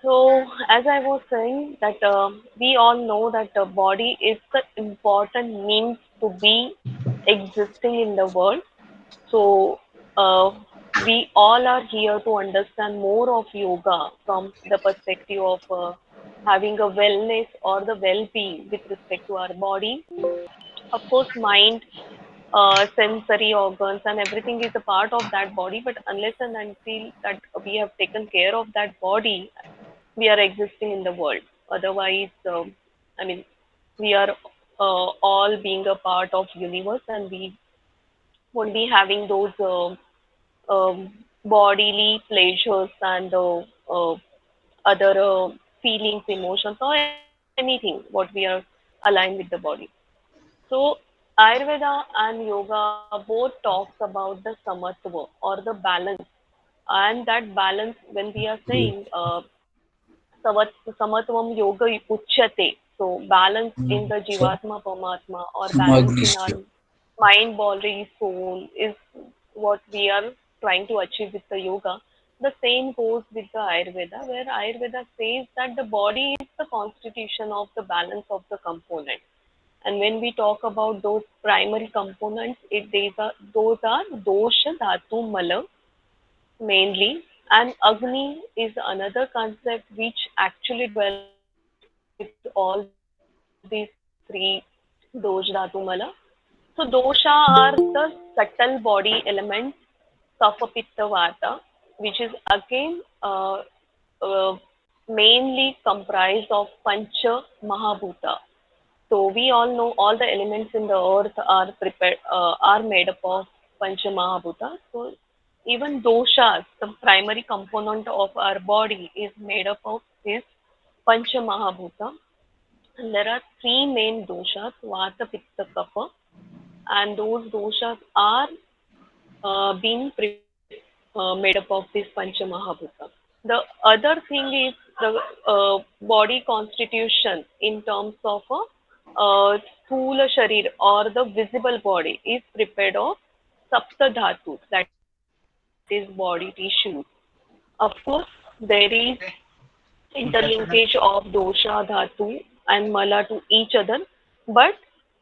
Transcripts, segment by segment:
So, as I was saying, that we all know that the body is the important means to be existing in the world. So, uh, we all are here to understand more of yoga from the perspective of having a wellness or the well-being with respect to our body. Of course, mind, sensory organs, and everything is a part of that body. But unless and until that we have taken care of that body, we are existing in the world. Otherwise, I mean, we are all being a part of universe, and we won't be having those bodily pleasures and other feelings, emotions, or anything what we are aligned with the body. So, Ayurveda and yoga both talks about the samatva or the balance, and that balance when we are saying samatvam yoga uchyate. So balance in the So, jivatma paramatma or balance in our Agnishtha. mind, body, soul is what we are trying to achieve with the yoga. The same goes with the Ayurveda, where Ayurveda says that the body is the constitution of the balance of the component. And when we talk about those primary components, those are dosha, dhatu, mala mainly, and Agni is another concept which actually dwells with all these three dosh, dhatu, mala. So dosha are the subtle body elements, kapha, pitta, vata, which is again mainly comprised of pancha mahabhuta. So we all know all the elements in the earth are prepared are made up of Pancha Mahabhuta. So even doshas, the primary component of our body, is made up of this Pancha Mahabhuta. And there are three main doshas, Vata, Pitta, Kapha, and those doshas are being made up of this Pancha Mahabhuta. The other thing is the body constitution in terms of a sthula sharir or the visible body is prepared of sapta dhatus, that is body tissues. Of course, there is interlinkage of dosha dhatu and mala to each other, but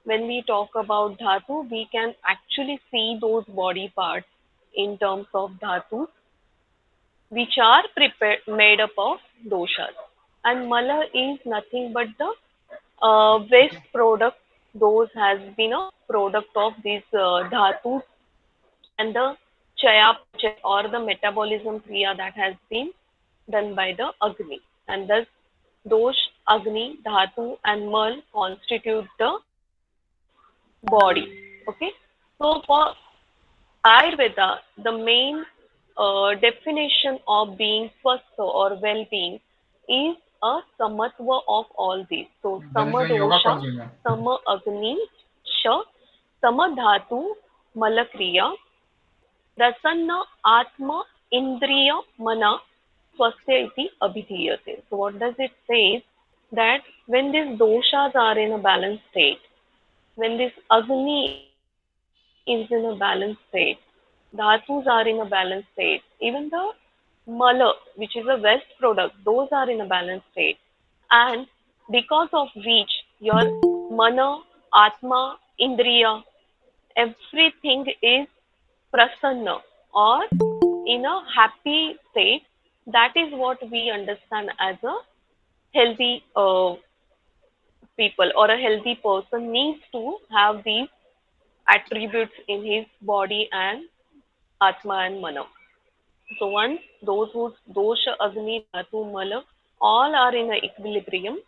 when we talk about dhatu, we can actually see those body parts in terms of dhatus which are prepared made up of doshas. And mala is nothing but the waste product. Those has been a product of these dhatus and the chyapacha or the metabolism kriya that has been done by the Agni. And thus, dosh, Agni, Dhatu, and Mal constitute the body. Okay? So, for Ayurveda, the main definition of being swastha or well-being is a samatva of all these. So sama dosha, sama agni, sha, sama dhatu, malakriya, prasanna atma, indriya, mana, swasthya iti abhidhiyate. So what does it say? That when these doshas are in a balanced state, when this agni is in a balanced state, dhatus are in a balanced state, even the mala, which is a waste product, those are in a balanced state. And because of which your mana, atma, indriya, everything is prasanna or in a happy state. That is what we understand as a healthy people or a healthy person needs to have these attributes in his body and atma and mana. So once those whose dosha, agni, dhatu, mala all are in a equilibrium,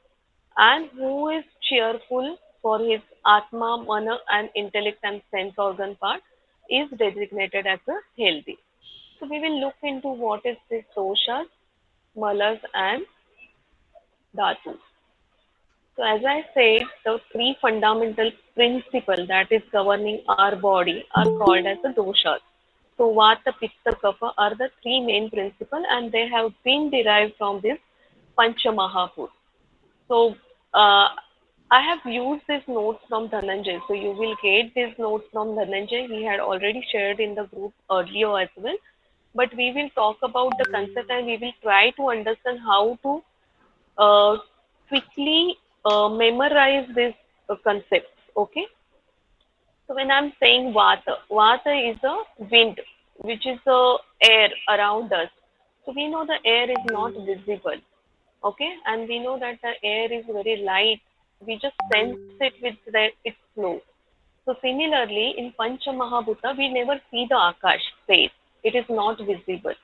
and who is cheerful for his atma, mana, and intellect and sense organ part is designated as a healthy. So we will look into what is this doshas, malas, and dhatus. So as I said, the three fundamental principles that is governing our body are called as the doshas. So Vata, Pitta, Kapha are the three main principles, and they have been derived from this Pancha Mahabhut. So I have used these notes from Dhananjay. So you will get these notes from Dhananjay. He had already shared in the group earlier as well. but we will talk about the concept and we will try to understand how to uh, quickly memorize these concepts. Okay. So when I'm saying vata, vata is a wind, which is the air around us. So we know the air is not visible, okay, and we know that the air is very light. We just sense it with its flow. So similarly, in Pancha Mahabhuta, we never see the Akash space. It is not visible.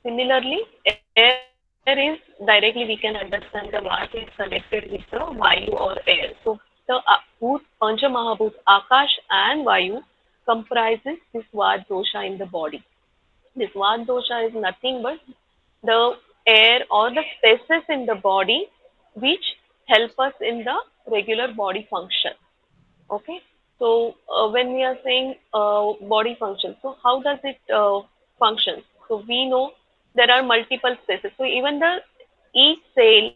Similarly, air is directly we can understand the Vata is connected with the Vayu or air. So the Bhut, Pancha Mahabhut, Akash and Vayu comprises this Vat dosha in the body. This Vat dosha is nothing but the air or the spaces in the body which help us in the regular body function. Okay. So when we are saying body function, so how does it function? So we know there are multiple spaces. So even the each cell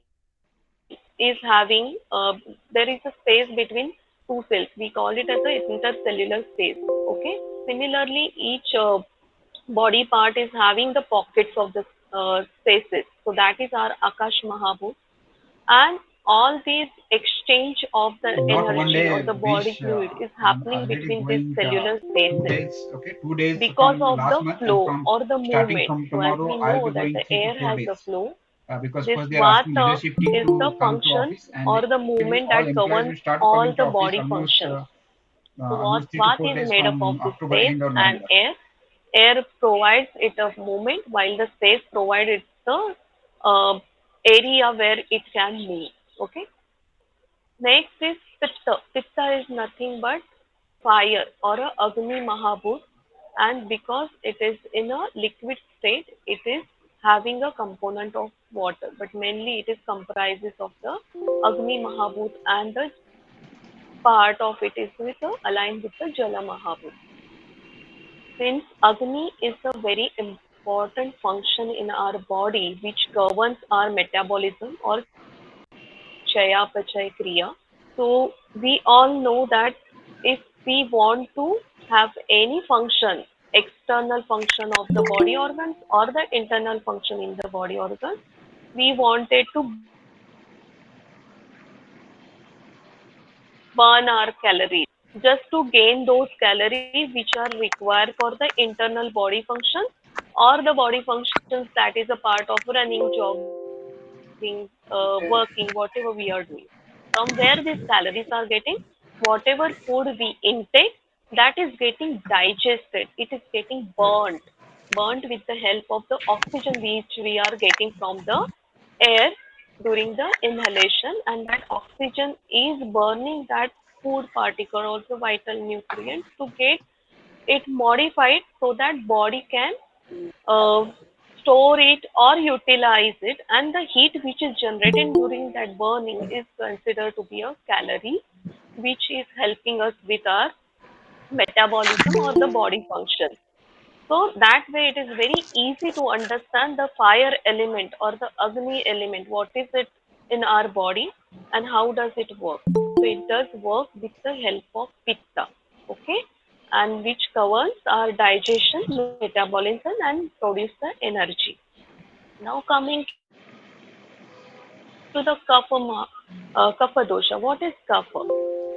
is having there is a space between two cells. We call it as the intercellular space. Okay. Similarly, each body part is having the pockets of the spaces. So that is our Akash Mahabhut. And all these exchange of the Not one energy or day, the body Vish. fluid is I'm happening already between these going cellular 2 days. spaces Okay, 2 days because from of last the month, and flow from or the starting movement. from So as tomorrow, we I'll know be that going the three to air four has a days. flow, Because this first they are asking vata leadership team is the to come to function office, and or the it is movement all that employees governs will start all coming to the office body almost functions. So what almost 3 to 4 vata is days made up of from this October space end or and November. air. Air provides it a movement while the space provides it the uh, area where it can move. Okay. Next is Pitta. Pitta is nothing but fire or a Agni Mahabhut, and because it is in a liquid state, it is having a component of water, but mainly it is comprises of the Agni Mahabhut and the part of it is with aligned with the Jala Mahabhut. Since Agni is a very important function in our body which governs our metabolism or Chaya Pachaya Kriya, so we all know that if we want to have any function, external function of the body organs or the internal function in the body organs, we wanted to burn our calories just to gain those calories which are required for the internal body function or the body functions that is a part of running, jogging, working, whatever we are doing. From where these calories are getting? Whatever food we intake, that is getting digested. It is getting burnt with the help of the oxygen which we are getting from the air during the inhalation, and that oxygen is burning that food particle or the vital nutrients to get it modified so that body can uh, store it or utilize it, and the heat which is generated during that burning is considered to be a calorie which is helping us with our metabolism or the body function. So that way it is very easy to understand the fire element or the Agni element. What is it in our body and how does it work? So it does work with the help of Pitta, okay, and which governs our digestion, metabolism, and produce the energy. Now coming to the Kapha dosha. What is Kapha?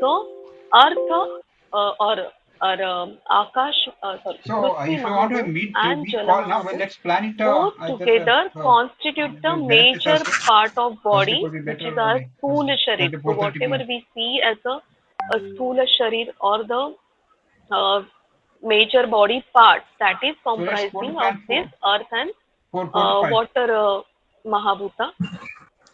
So Earth or Akash, So Prithvi if you want to Mahabhut meet and we Jala call now, well, Mahabhut let's plan it both either together constitute the Wednesday, major Thursday. part of Thursday body, could be which is better. our Like Sthula Thursday, Sharir. Thursday So 4:30 whatever p.m. we see as a Sthula Sharir or the uh, major body parts that is So let's go to comprising of plan this for earth and 4:45. water Mahabhuta.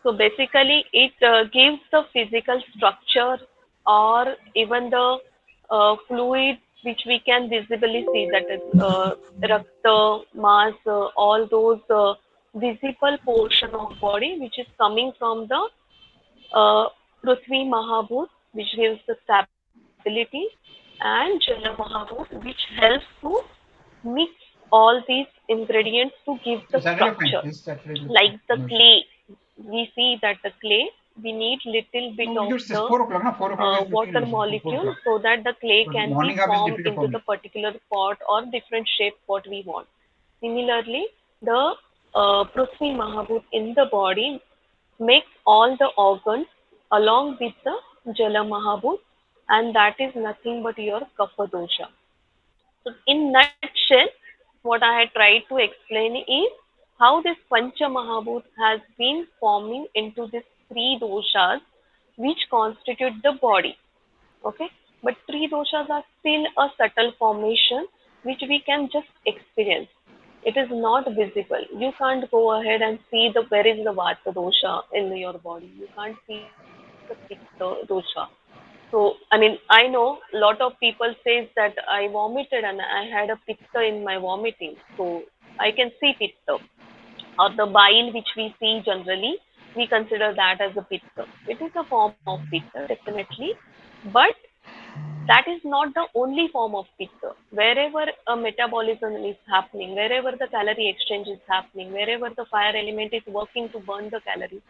So basically, it gives the physical structure or even the fluid which we can visibly see, that is rakta, mass, all those visible portion of body which is coming from the uh, Prithvi Mahabhut, which gives the stability, and Jala Mahabhut, which helps to mix all these ingredients to give the Saturday structure. fine. This Saturday is Like okay. the No issues. clay, we see that the clay, we need little bit No, of it's just the 4 o'clock. No, 4 o'clock is 15 water minutes. For 4 molecule o'clock. so that the clay But can be morning half is formed difficult for into the me. particular pot or different shape what we want. Similarly, the Prithvi Mahabhut in the body makes all the organs along with the Jala Mahabhut, and that is nothing but your Kapha dosha. So, in nutshell, what I had tried to explain is how this Pancha Mahabhut has been forming into these three doshas which constitute the body. Okay, but three doshas are still a subtle formation which we can just experience. It is not visible. You can't go ahead and see the where is the vata dosha in your body. You can't see the pitta dosha. So I mean, I know a lot of people says that I vomited and I had a pitta in my vomiting. So I can see pitta or the bile which we see generally, we consider that as a pitta. It is a form of pitta, definitely, but that is not the only form of pitta. Wherever a metabolism is happening, wherever the calorie exchange is happening, wherever the fire element is working to burn the calories,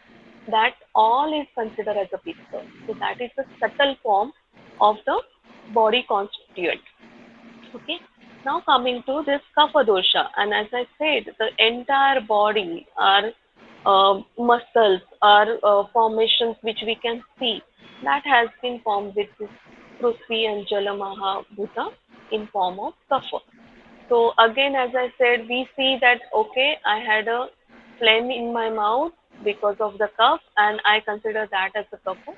that all is considered as a pitta. So that is the subtle form of the body constituent. Okay. Now coming to this kapha dosha, and as I said, the entire body are muscles, are formations which we can see that has been formed with this Prithvi and Jala Mahabhuta in form of kapha. So again, as I said, we see that okay, I had a phlegm in my mouth because of the cough, and I consider that as a kapha.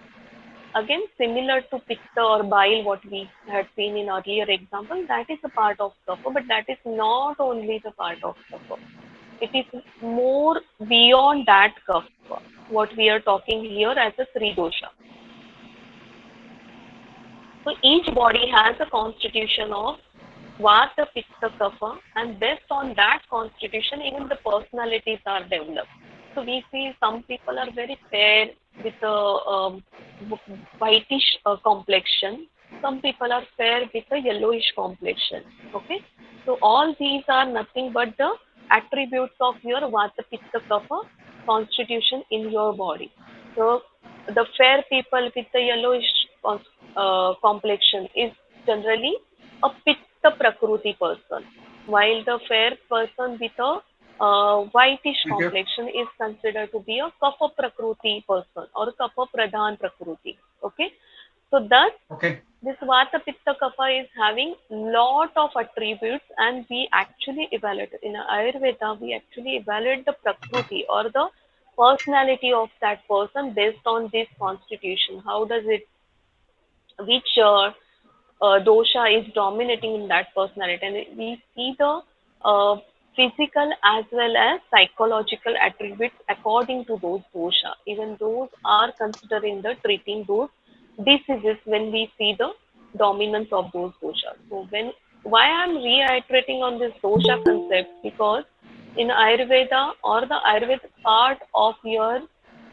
Again, similar to pitta or bile, what we had seen in earlier example, that is a part of kapha, but that is not only the part of kapha. It is more beyond that kapha. What we are talking here as a three dosha. So each body has a constitution of Vata, Pitta, Kapha, and based on that constitution, even the personalities are developed. So we see some people are very fair with a whitish complexion. Some people are fair with a yellowish complexion. Okay, so all these are nothing but the attributes of your Vata, Pitta, Kapha constitution in your body. So the fair people with the yellowish complexion is generally a pitta prakruti person, while the fair person with a whitish Thank you. complexion is considered to be a kapha prakruti person or kapha pradhan prakruti. Okay, so thus Okay. this vata pitta kapha is having lot of attributes, and we actually evaluate in Ayurveda. We actually evaluate the prakruti or the personality of that person based on this constitution. How does it, which dosha is dominating in that personality, and we see the uh, physical as well as psychological attributes according to those dosha. Even those are considered in the treating those diseases when we see the dominance of those doshas. So when, why I'm reiterating on this dosha concept, because in Ayurveda or the Ayurveda part of your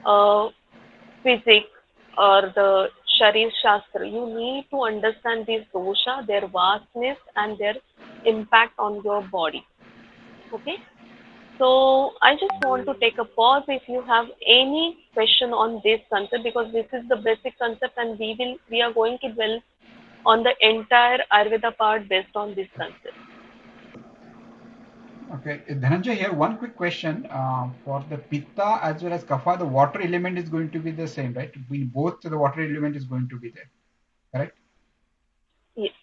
uh, physics or the Sharir Shastra, you need to understand these dosha, their vastness and their impact on your body. Okay. So I just want to take a pause if you have any question on this concept, because this is the basic concept and we are going to dwell on the entire Ayurveda part based on this concept. Okay. Dhananjay, here one quick question. For the pitta as well as kapha, the water element is going to be the same, right? We both the water element is going to be there, correct? Yes,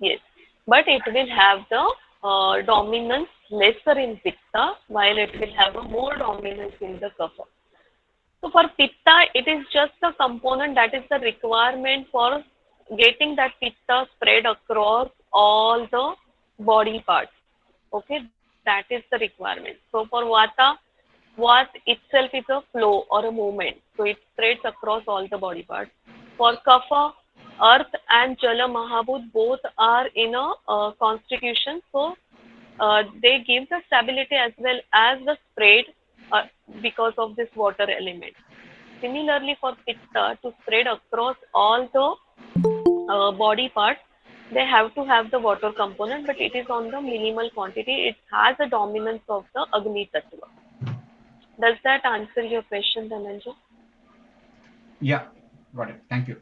yes. But it will have the dominance lesser in Pitta, while it will have a more dominance in the Kapha. So for Pitta, it is just a component that is the requirement for getting that Pitta spread across all the body parts. Okay, that is the requirement. So for Vata, Vat itself is a flow or a movement. So it spreads across all the body parts. For Kapha, Earth and Jala Mahabhut both are in a constitution. So they give the stability as well as the spread uh, because of this water element. Similarly, for Pitta to spread across all the body parts, they have to have the water component, but it is on the minimal quantity. It has a dominance of the Agni Tattva. Does that answer your question, Dhananjay? Yeah, got it. Thank you.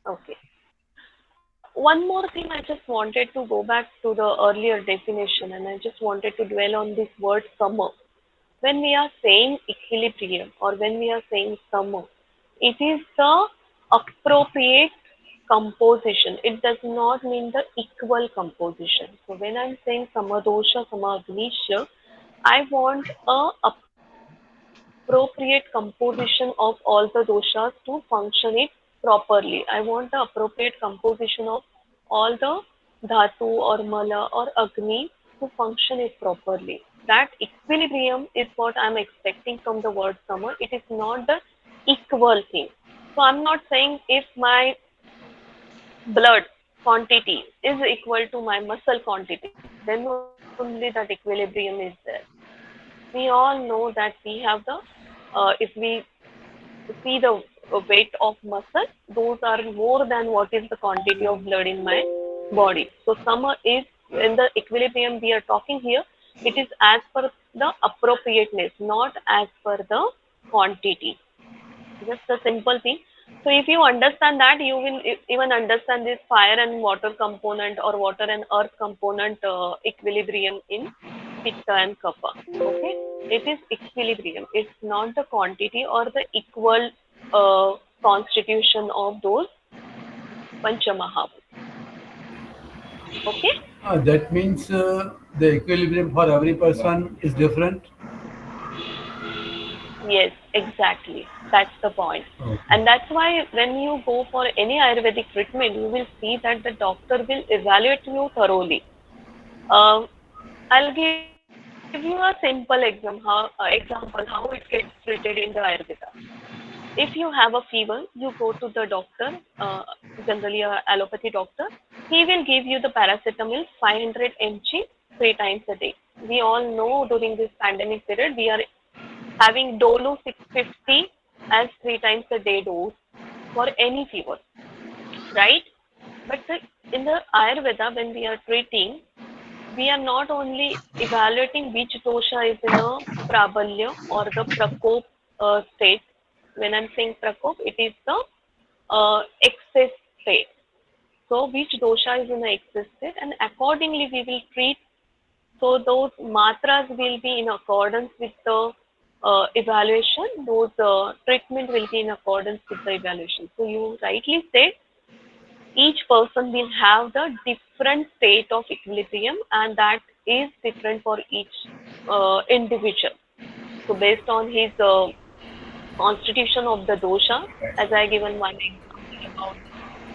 Okay. one more thing, I just wanted to go back to the earlier definition, and I just wanted to dwell on this word summer. When we are saying equilibrium or when we are saying summer, it is the appropriate composition. It does not mean the equal composition. So when I'm saying samadosha, samagnisha, I want a appropriate composition of all the doshas to function it properly. I want the appropriate composition of all the dhatu or mala or agni to function it properly. That equilibrium is what I'm expecting from the word summer. It is not the equal thing. So I'm not saying if my blood quantity is equal to my muscle quantity, then only that equilibrium is there. We all know that we have the, if we see the weight of muscle, those are more than what is the quantity of blood in my body. So summer is in the equilibrium we are talking here. It is as per the appropriateness, not as per the quantity. Just a simple thing. So if you understand that, you will even understand this fire and water component or water and earth component equilibrium in pitta and kapha. Okay, it is equilibrium. It's not the quantity or the equal constitution of those panchamahabhutas. Okay. That means the equilibrium for every person is different. Yes, exactly. That's the point. Okay. And that's why when you go for any Ayurvedic treatment, you will see that the doctor will evaluate you thoroughly. Um, I'll give you a simple example how it gets treated in the Ayurveda. If you have a fever, you go to the doctor, generally a allopathy doctor. He will give you the paracetamol 500 mg 3 times a day. We all know during this pandemic period, we are having Dolo 650 as 3 times a day dose for any fever, right? But in the Ayurveda, when we are treating, we are not only evaluating which dosha is in a prabalya or the prakop state. When I'm saying prakop, it is the excess state. So which dosha is in the excess state, and accordingly we will treat. So those matras will be in accordance with the evaluation. Those treatment will be in accordance with the evaluation. So you rightly said each person will have the different state of equilibrium, and that is different for each individual. So based on his constitution of the dosha, as I given one example about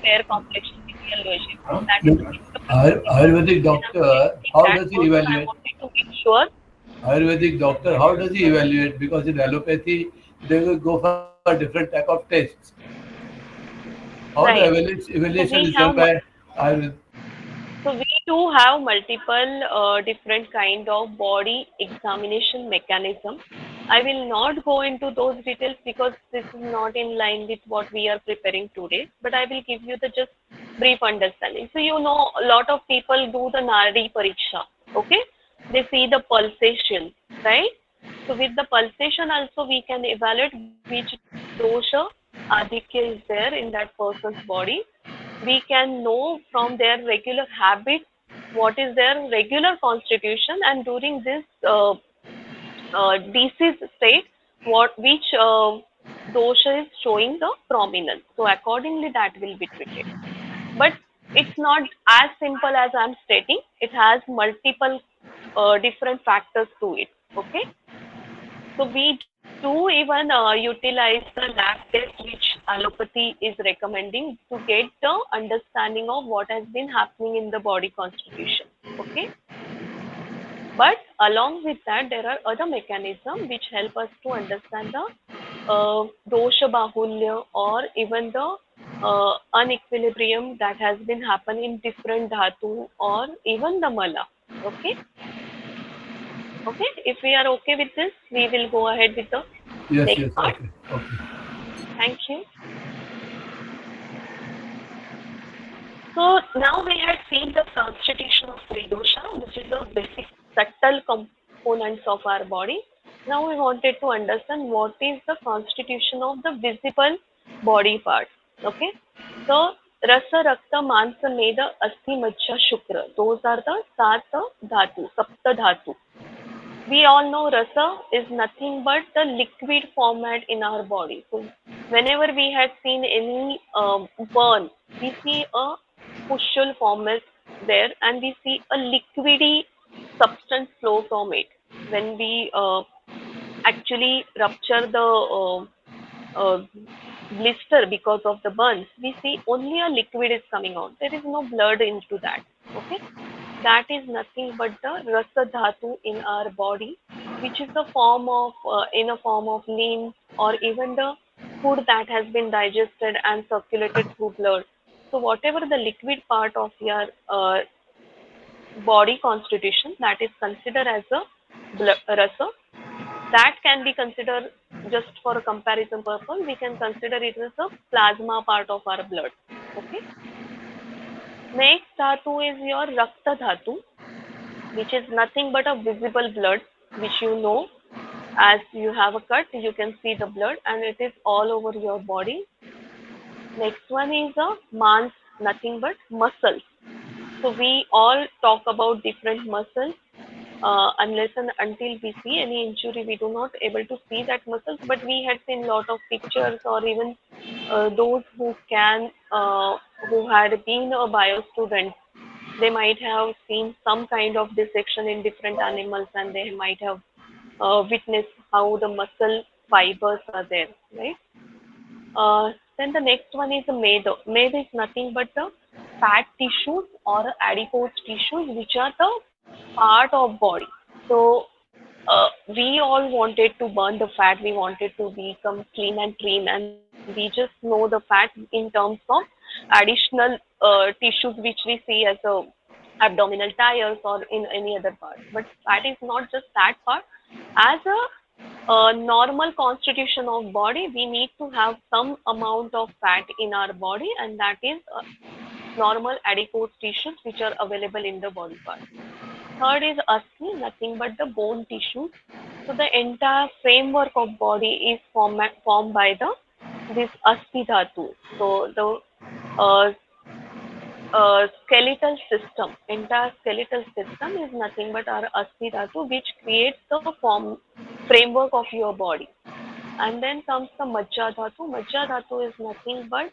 fair complexion with yellowish skin, that is The the particular Ayurvedic when I'm doctor, treating how that does he person, I evaluate? wanted to make sure. Ayurvedic doctor, how does he evaluate? Because in allopathy, they will go for different type of tests. How the Right. So evaluation is we done have by Ayurveda? So we do have multiple different kind of body examination mechanism. I will not go into those details because this is not in line with what we are preparing today, but I will give you the just brief understanding. So you know a lot of people do the Nadi Pariksha, okay? They see the pulsation, right? So with the pulsation also we can evaluate which dosha adhikya is there in that person's body. We can know from their regular habits what is their regular constitution, and during this disease state what which dosha is showing the prominence, so accordingly that will be treated. But it's not as simple as I'm stating. It has multiple different factors to it. Okay, so we do even utilize the lab test which allopathy is recommending to get the understanding of what has been happening in the body constitution. Okay, but along with that, there are other mechanisms which help us to understand the dosha bahulya or even the unequilibrium that has been happening in different dhatu or even the mala. Okay, okay. If we are okay with this, we will go ahead with the Yes, next yes, part. okay, okay. Thank you. So now we had seen the constitution of Tridosha, which is the basic subtle components of our body. Now we wanted to understand what is the constitution of the visible body part. Okay. So Rasa, Rakta, Mansa, Meda, Asti, Majja, Shukra. Those are the Sat Dhatu, Sapta Dhatu. We all know rasa is nothing but the liquid format in our body. So whenever we had seen any burn, we see a pustule format there, and we see a liquidy substance flow from it. When we actually rupture the uh, blister because of the burns, we see only a liquid is coming out. There is no blood into that. Okay, that is nothing but the rasa dhatu in our body, which is the form of in a form of lymph, or even the food that has been digested and circulated through blood. So whatever the liquid part of your body constitution, that is considered as a rasa. That can be considered, just for a comparison purpose, we can consider it as a plasma part of our blood. Okay. Next dhatu is your rakta dhatu, which is nothing but a visible blood, which you know, as you have a cut, you can see the blood and it is all over your body. Next one is a mans, nothing but muscles. So we all talk about different muscles. Unless and until we see any injury, we do not able to see that muscles. But we had seen lot of pictures, or even those who had been a bio student, they might have seen some kind of dissection in different animals, and they might have witnessed how the muscle fibers are there, right? Then the next one is the meda. Meda is nothing but the fat tissues or adipose tissues, which are the part of body. So we all wanted to burn the fat. We wanted to become clean and trim, and we just know the fat in terms of additional tissues which we see as a abdominal tires or in any other part. But fat is not just that part. As a normal constitution of body, we need to have some amount of fat in our body, and that is normal adipose tissues which are available in the body part. Third is asthi, nothing but the bone tissues. So the entire framework of body is formed by the this asthi dhatu. So the uh, skeletal system, entire skeletal system is nothing but our asthi dhatu, which creates the framework of your body. And then comes the Majja Dhatu. Majja Dhatu is nothing but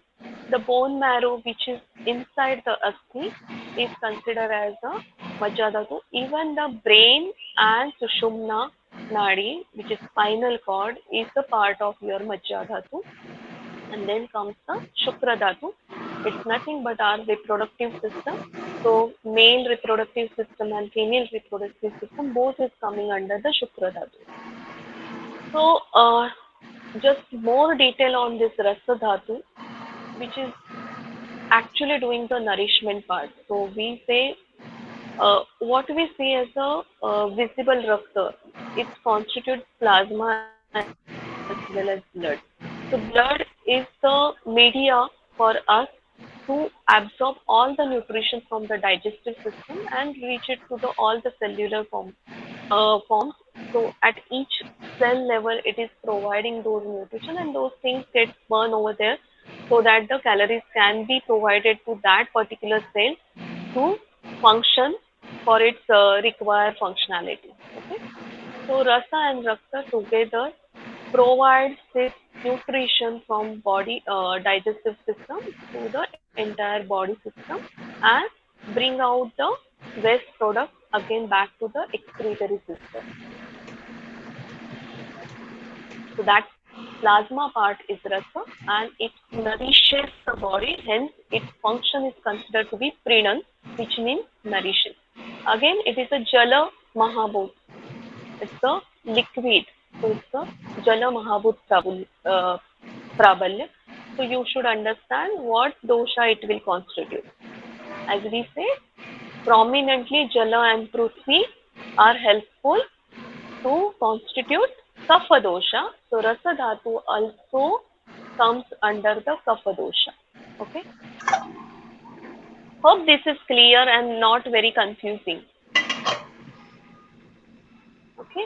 the bone marrow which is inside the asthi is considered as the Majja Dhatu. Even the brain and Sushumna Nadi, which is spinal cord, is the part of your Majja Dhatu. And then comes the Shukra Dhatu. It's nothing but our reproductive system. So male reproductive system and female reproductive system, both is coming under the Shukra Dhatu. So just more detail on this rasa dhatu, which is actually doing the nourishment part. So we say what we see as a visible rakta, it constitutes plasma as well as blood. So blood is the media for us to absorb all the nutrition from the digestive system and reach it to all the cellular forms. So at each cell level, it is providing those nutrition, and those things get burned over there, so that the calories can be provided to that particular cell to function for its required functionality. Okay, so rasa and rakta together provides this nutrition from body digestive system to the entire body system, and bring out the waste product again back to the excretory system. So that plasma part is rasa, and it nourishes the body. Hence, its function is considered to be prinan, which means nourishes. Again, it is a jala mahabhut. It's a liquid. So it's a jala mahabhut prabalya. So you should understand what dosha it will constitute. As we say, prominently Jala and Prithvi are helpful to constitute Kapha dosha. So Rasa Dhatu also comes under the Kapha dosha. Okay. Hope this is clear and not very confusing. Okay.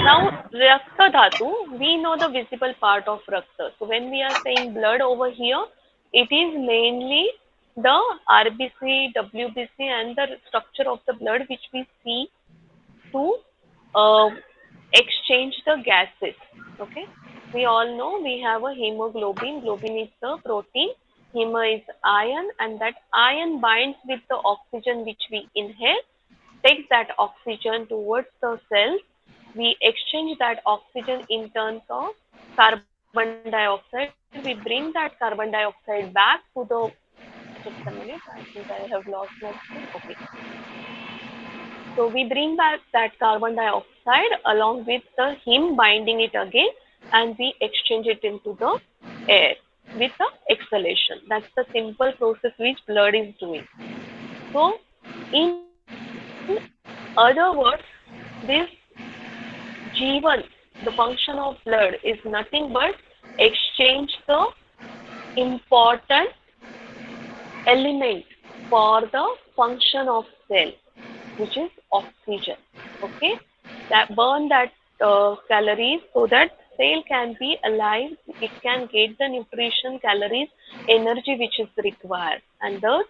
Now Rakta Dhatu, we know the visible part of Rakta. So when we are saying blood over here, it is mainly the RBC, WBC, and the structure of the blood which we see to uh, exchange the gases. Okay, we all know we have a hemoglobin. Globin is the protein. Hema is iron, and that iron binds with the oxygen which we inhale, takes that oxygen towards the cells. We exchange that oxygen in terms of carbon dioxide. We bring that carbon dioxide back to the, just a minute, I think I have lost my screen. Okay. So we bring back that carbon dioxide along with the heme binding it again, and we exchange it into the air with the exhalation. That's the simple process which blood is doing. So in other words, this G1, the function of blood, is nothing but exchange the important element for the function of cell, which is oxygen. Okay, that burn that calories so that cell can be alive. It can get the nutrition, calories, energy which is required, and thus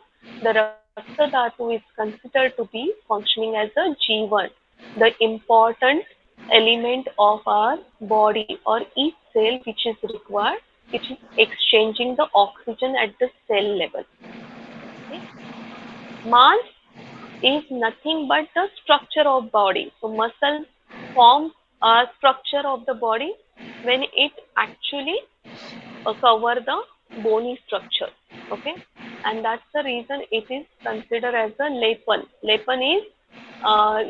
the Rakta Dhatu is considered to be functioning as a G1, the important element of our body or each cell which is required, which is exchanging the oxygen at the cell level. Okay. Mass is nothing but the structure of body. So muscle forms a structure of the body when it actually cover the bony structure. Okay, and that's the reason it is considered as a lepan. Lepan is,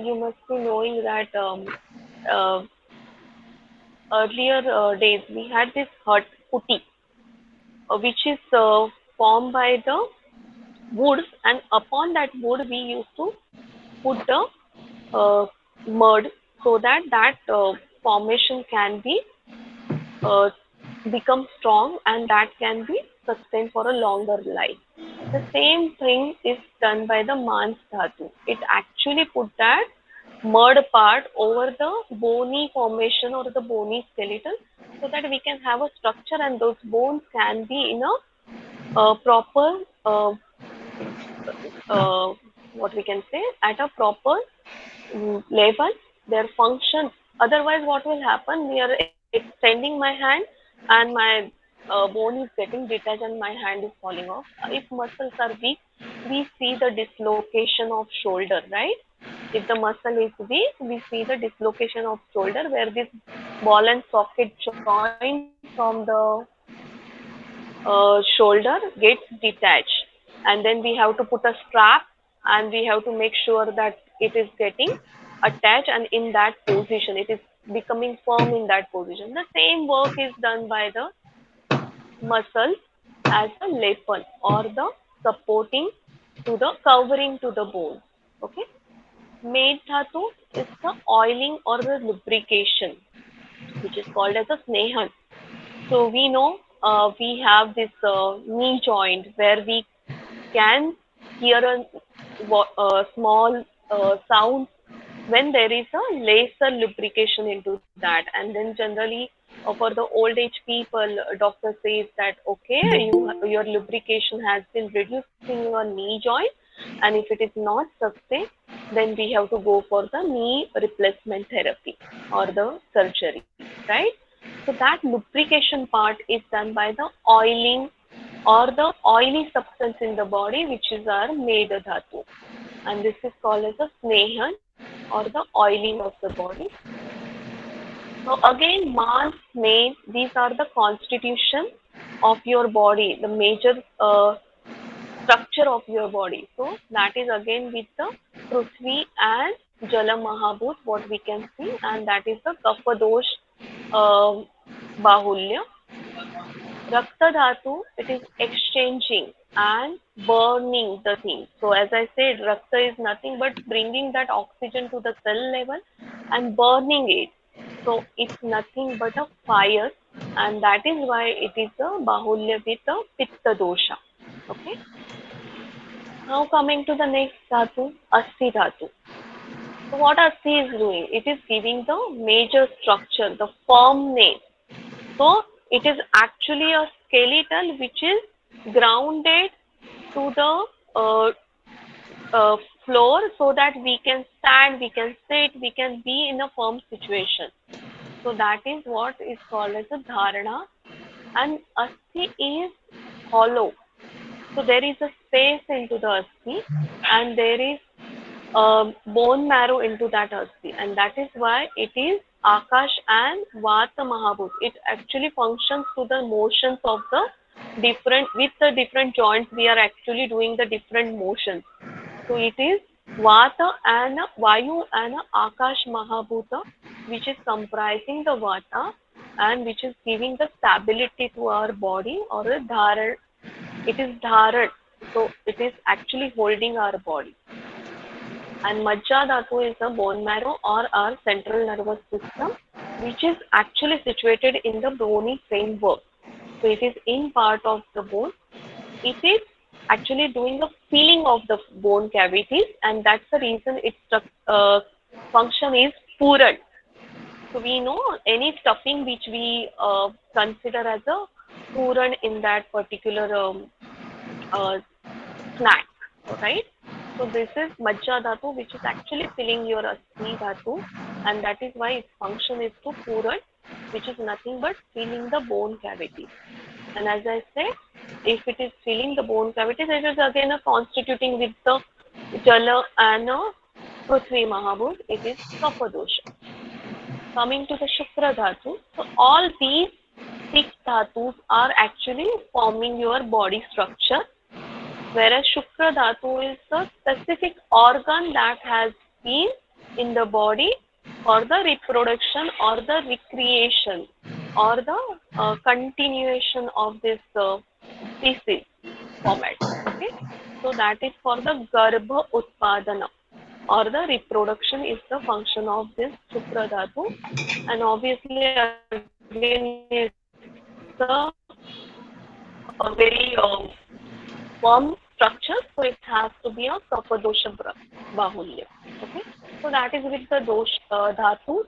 you must be knowing that uh, earlier days we had this hut putti, which is formed by the woods, and upon that wood we used to put the uh, mud so that formation can be uh, become strong, and that can be sustained for a longer life. The same thing is done by the Mans Dhatu. It actually put that mud part over the bony formation or the bony skeleton so that we can have a structure, and those bones can be in a proper uh, what we can say, at a proper level, their functions. Otherwise, what will happen? We are extending my hand, and my bone is getting detached and my hand is falling off. If muscles are weak, we see the dislocation of shoulder, right? If the muscle is weak, we see the dislocation of shoulder where this ball and socket joint from the shoulder gets detached, and then we have to put a strap, and we have to make sure that it is getting attached, and in that position it is becoming firm in that position. The same work is done by the muscles as a lepan or the supporting to the covering to the bone. Okay, Med dhatu is the oiling or the lubrication, which is called as a snehan. So we know we have this knee joint where we can hear a small sound when there is a lesser lubrication into that. And then generally for the old age people, doctor says that okay, your lubrication has been reduced in your knee joint, and if it is not sustained, then we have to go for the knee replacement therapy or the surgery, right? So that lubrication part is done by the oiling or the oily substance in the body, which is our Meda Dhatu. And this is called as a Snehan or the oiling of the body. So again, mass, made, these are the constitution of your body, the major structure of your body. So that is again with the Prithvi and Jala Mahabhut, what we can see, and that is the Kapha uh, Bahulya. Rakta Dhatu, it is exchanging and burning the thing. So as I said, Rakta is nothing but bringing that oxygen to the cell level and burning it. So it's nothing but a fire, and that is why it is a Bahulya with a Pitta dosha. Okay. Now coming to the next Dhatu, Asti Dhatu. So what Asthi is doing, it is giving the major structure, the firmness. So it is actually a skeletal which is grounded to the uh, uh, floor so that we can stand, we can sit, we can be in a firm situation. So that is what is called as a dharana. And asthi is hollow. So there is a space into the asthi and there is bone marrow into that asthi. And that is why it is Akash and Vata Mahabhut. It actually functions to the motions of the different, with the different joints, we are actually doing the different motions. So it is Vata and Vayu and Akash Mahabhuta, which is comprising the Vata and which is giving the stability to our body or a dharan. It is dharan. So it is actually holding our body. And Majja Dhatu is the bone marrow or our central nervous system, which is actually situated in the bony framework. So it is in part of the bone. It is actually doing the feeling of the bone cavities, and that's the reason its function is puran. So we know any stuffing which we consider as a puran in that particular uh, snack, right? So this is Majja Dhatu, which is actually filling your Asthi Dhatu, and that is why its function is to Puran, which is nothing but filling the bone cavity. And as I said, if it is filling the bone cavities, it is again a constituting with the Jala and Prithvi Mahabhut, it is Kapha dosha. Coming to the Shukra Dhatu, so all these six dhatus are actually forming your body structure, whereas Shukra Dhatu is the specific organ that has been in the body for the reproduction or the recreation or the continuation of this species format. Okay, so that is for the Garbha Utpadana or the reproduction is the function of this Shukra Dhatu, and obviously again is a very firm structure, so it has to be a Kapadosha Bahulya. Okay, so that is with the dhatu,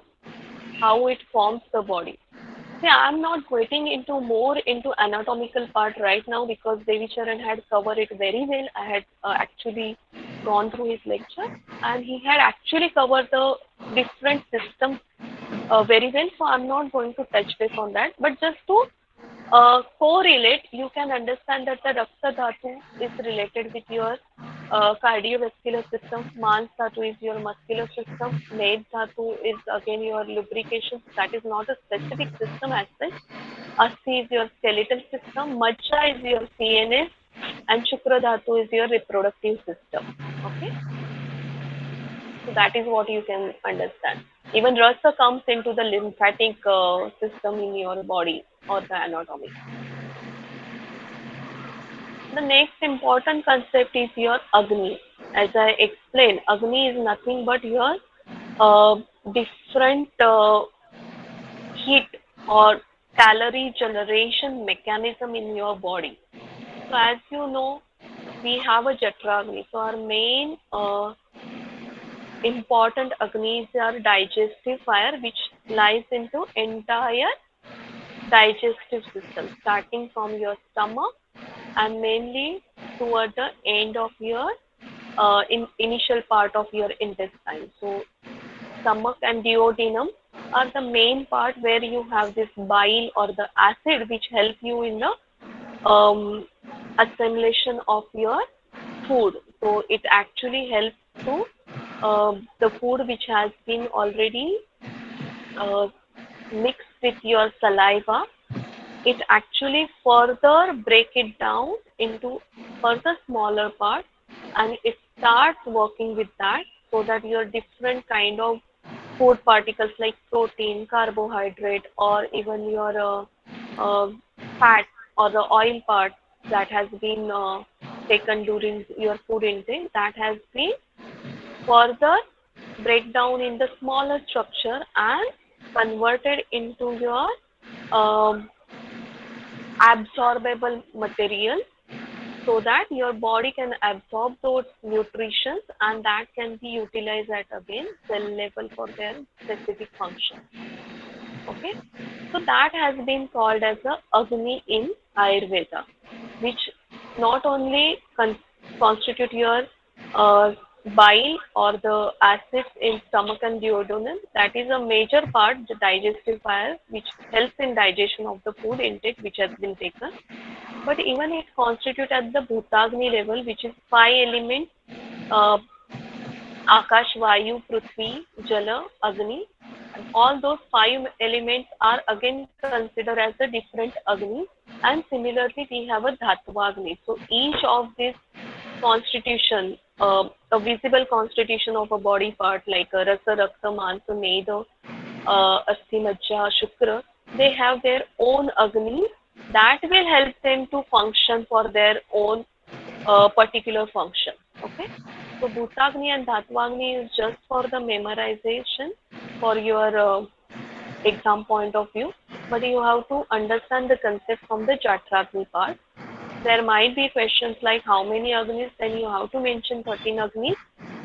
how it forms the body. See, I'm not getting into more into anatomical part right now because Devi Charan had covered it very well. I had actually gone through his lecture and he had actually covered the different systems very well. So I'm not going to touch base on that. But just to correlate, you can understand that the Rakta Dhatu is related with your cardiovascular system. Mans Dhatu is your muscular system. Med Dhatu is again your lubrication. That is not a specific system as such. Asthi is your skeletal system. Majja is your CNS. And Shukra Dhatu is your reproductive system. Okay. So that is what you can understand. Even Rasa comes into the lymphatic system in your body or the anatomy. The next important concept is your Agni. As I explained, Agni is nothing but your uh, different heat or calorie generation mechanism in your body. So as you know, we have a Jatragni. So our main important Agnis are digestive fire, which lies into entire digestive system, starting from your stomach and mainly toward the end of your initial part of your intestine. So stomach and duodenum are the main part where you have this bile or the acid which help you in the assimilation of your food. So it actually helps to the food which has been already uh, mixed with your saliva, it actually further break it down into further smaller parts and it starts working with that so that your different kind of food particles like protein, carbohydrate, or even your uh, fat or the oil part that has been taken during your food intake, that has been further break down in the smaller structure and converted into your um, absorbable material so that your body can absorb those nutritions and that can be utilized at again cell level for their specific function. Okay, so that has been called as the Agni in Ayurveda, which not only constitute your uh, bile or the acids in stomach and duodenum, that is a major part, the digestive fire, which helps in digestion of the food intake which has been taken. But even it constitutes at the Bhutagni level, which is five elements, uh, Akash, Vayu, Prithvi, Jala, Agni, and all those five elements are again considered as a different Agni. And similarly, we have a Dhattvagni. So each of these constitution, a visible constitution of a body part like a Rasa, Rakta, Mansa, Meda, Asti, Majja, Shukra, they have their own Agni that will help them to function for their own particular function. Okay, so Bhutagni and Dhattvagni is just for the memorization for your exam point of view, but you have to understand the concept from the Jatragni part. There might be questions like how many Agnis, then you have to mention 13 Agnis,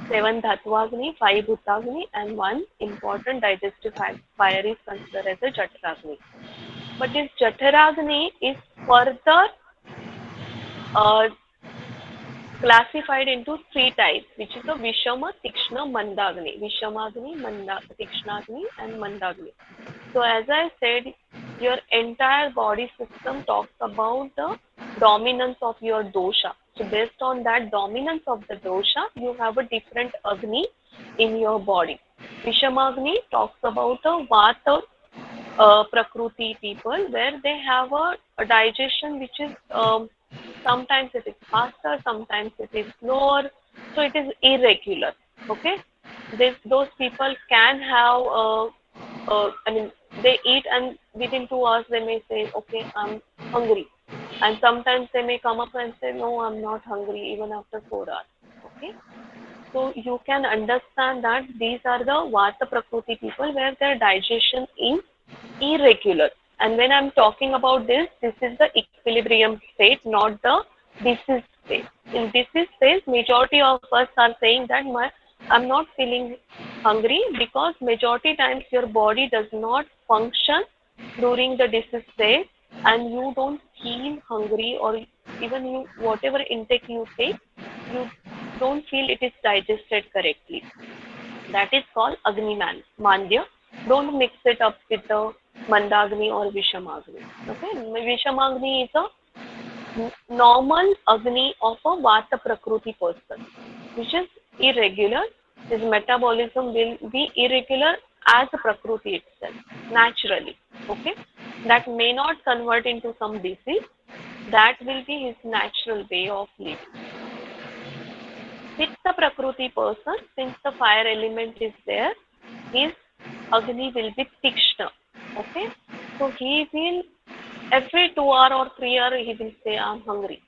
7 Dhattvagni, 5 Bhutagni, and 1 important digestive fire is considered as a Jatragni. But this Jataragni is further uh, classified into three types, which is the Vishama, Tikshna, Mandagni. Vishamagni, Tikshnagni, and Mandagni. So as I said, your entire body system talks about the dominance of your dosha. So based on that dominance of the dosha, you have a different Agni in your body. Vishamagni talks about the Vata Prakruti people where they have a digestion which is sometimes it is faster, sometimes it is slower, so it is irregular. Okay, those people can have I mean they eat and within 2 hours they may say okay I'm hungry, and sometimes they may come up and say no I'm not hungry even after 4 hours. Okay, so you can understand that these are the Vata Prakriti people where their digestion is irregular. And when I'm talking about this, this is the equilibrium state, not the disease state. In disease state, majority of us are saying that I'm not feeling hungry because majority times your body does not function during the disease state and you don't feel hungry or even you whatever intake you take, you don't feel it is digested correctly. That is called Agni Mandya. Don't mix it up with the Mandagni or Vishamagni. Okay, Vishamagni is a normal Agni of a Vata Prakriti person, which is irregular. His metabolism will be irregular as a Prakriti itself, naturally. Okay, that may not convert into some disease. That will be his natural way of living. Pitta Prakriti person, since the fire element is there, his Agni will be Tikshna. Okay, so he will every 2 hour or 3 hour he will say I'm hungry.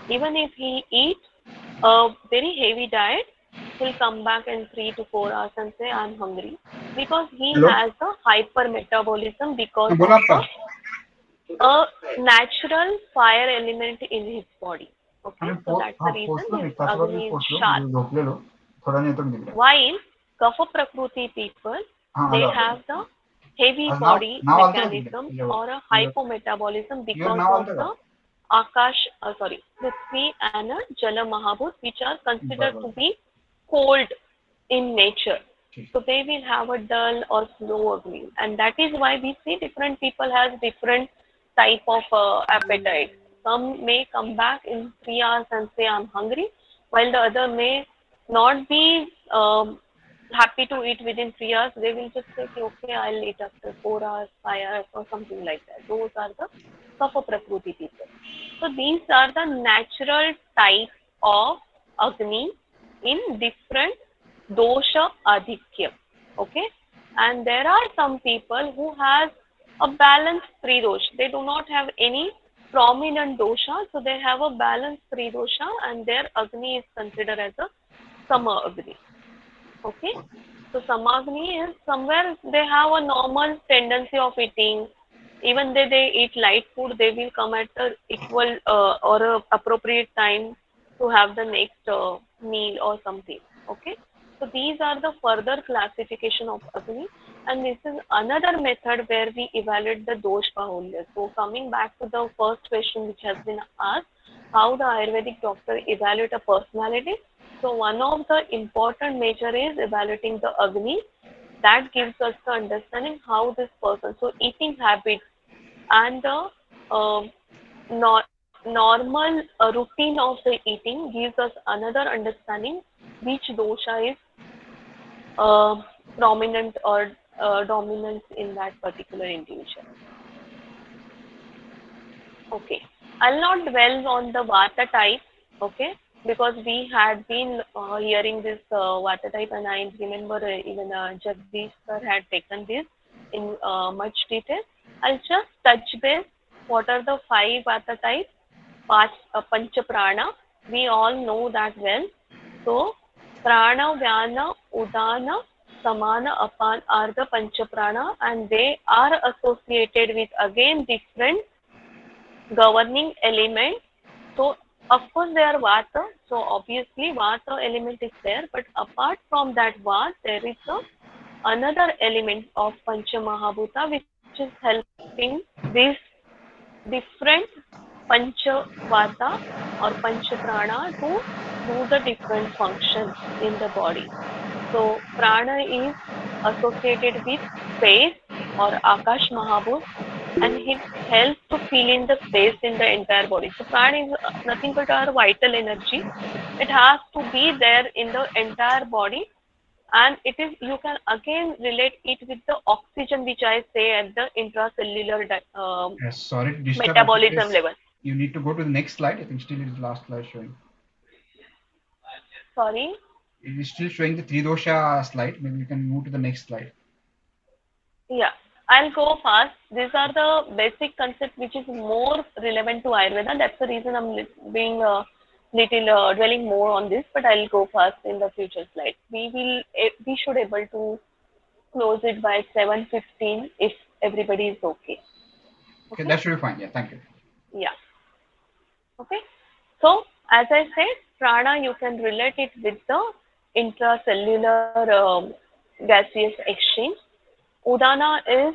Even if he eats a very heavy diet, he'll come back in 3 to 4 hours and say I'm hungry because he Hello? has a hyper metabolism because बोला of आपका a natural fire element in his body. Okay, आणि so that's the reason पोचलो his मी तासभर मी Agni is पोचलो sharp. म्हणजे झोपलेलो थोडा network गेला While Kapha Prakriti people, हा they आलं have the heavy आज body नाव आलतं का तिकडे mechanism तुझ्यावर or a तुझं hypometabolism तुझ्यावर because नाव of आलतं का the Akash, Prithvi and Jala Mahabhut, which are considered बरोबर to be cold in nature. ठीक So they will have a dull or slow Agni, and that is why we see different people has different type of appetite. Some may come back in 3 hours and say I'm hungry, while the other may not be happy to eat within 3 hours. They will just say okay I'll eat after 4 hours, 5 hours, or something like that. Those are the Kapha Prakriti people. So these are the natural types of Agni in different dosha adhikyam. Okay, and there are some people who has a balanced three dosha. They do not have any prominent dosha, so they have a balanced three dosha, and their Agni is considered as a Sama Agni. Okay, so Samagni is somewhere they have a normal tendency of eating. Even they eat light food, they will come at the equal or appropriate time to have the next meal or something. Okay, so these are the further classification of Agni, and this is another method where we evaluate the dosh bahulya. So coming back to the first question which has been asked, how the Ayurvedic doctor evaluate a personality. So one of the important measure is evaluating the Agni. That gives us the understanding how this person, so eating habits and the normal routine of the eating gives us another understanding which dosha is uh, prominent or dominant in that particular individual. Okay, I'll not dwell on the vata type. Okay, because we had been hearing this vata type, and I remember even Jagdish sir had taken this in much detail. I'll just touch base. What are the five vata types? Pancha prana. We all know that well. So, prana, vyana, udana, samana, apan are the pancha prana, and they are associated with again different governing elements. So, of course, they are vata. So, obviously, vata element is there, but apart from that vata, there is another element of pancha mahabhuta which is helping these different pancha vata or pancha prana to do the different functions in the body. So prana is associated with space or akash mahabhut, and it helps to fill in the space in the entire body. So prana is nothing but our vital energy. It has to be there in the entire body, and it is, you can again relate it with the oxygen which I say at the intracellular Yes, sorry to disturb. I think metabolism this, level. you need to go to the next slide. I think still it is last slide showing. Sorry. It is still showing the three dosha slide. Maybe you can move to the next slide. Yeah, I'll go fast. These are the basic concepts which is more relevant to Ayurveda. That's the reason I'm being little dwelling more on this, but I'll go fast in the future slide. We should able to close it by 7:15 if everybody is okay. Okay, Okay? that should be fine. Yeah, thank you. Yeah. Okay. So as I said, prana you can relate it with the intracellular gaseous exchange. Udana is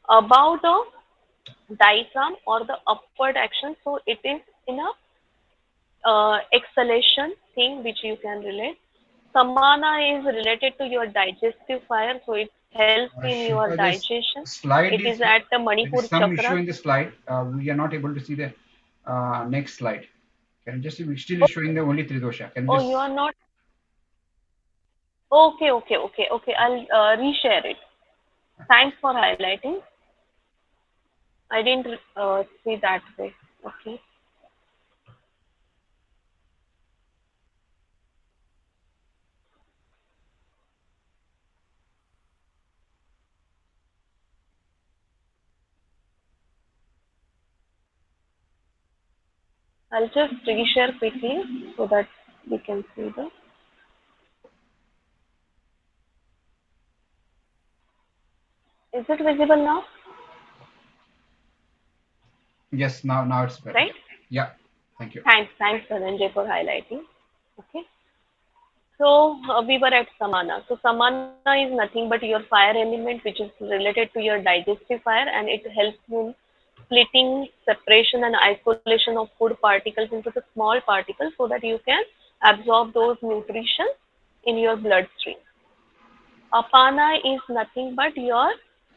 above the diaphragm or the upward action. So it is in a exhalation thing which you can relate. Samana is related to your digestive fire, so it helps in your Shilpa, this digestion. It slide is is, at the there is Manipur some issue chakra. in the slide. We are not able to see the next slide. Can you just see, we still is showing the only three dosha. Can you Oh, just, you are not. Okay. I'll reshare it. Thanks for highlighting. I didn't see that way. Okay. I'll just reshare quickly so that we can see the. Is it visible now? yes, now it's better. Right? Yeah, yeah. Thank you. Thanks, Dhananjay, for highlighting. Okay. So we were at Samana. So Samana is nothing but your fire element, which is related to your digestive fire, and it helps in splitting, separation, and isolation of food particles into the small particles so that you can absorb those nutrition in your bloodstream. Apana is nothing but your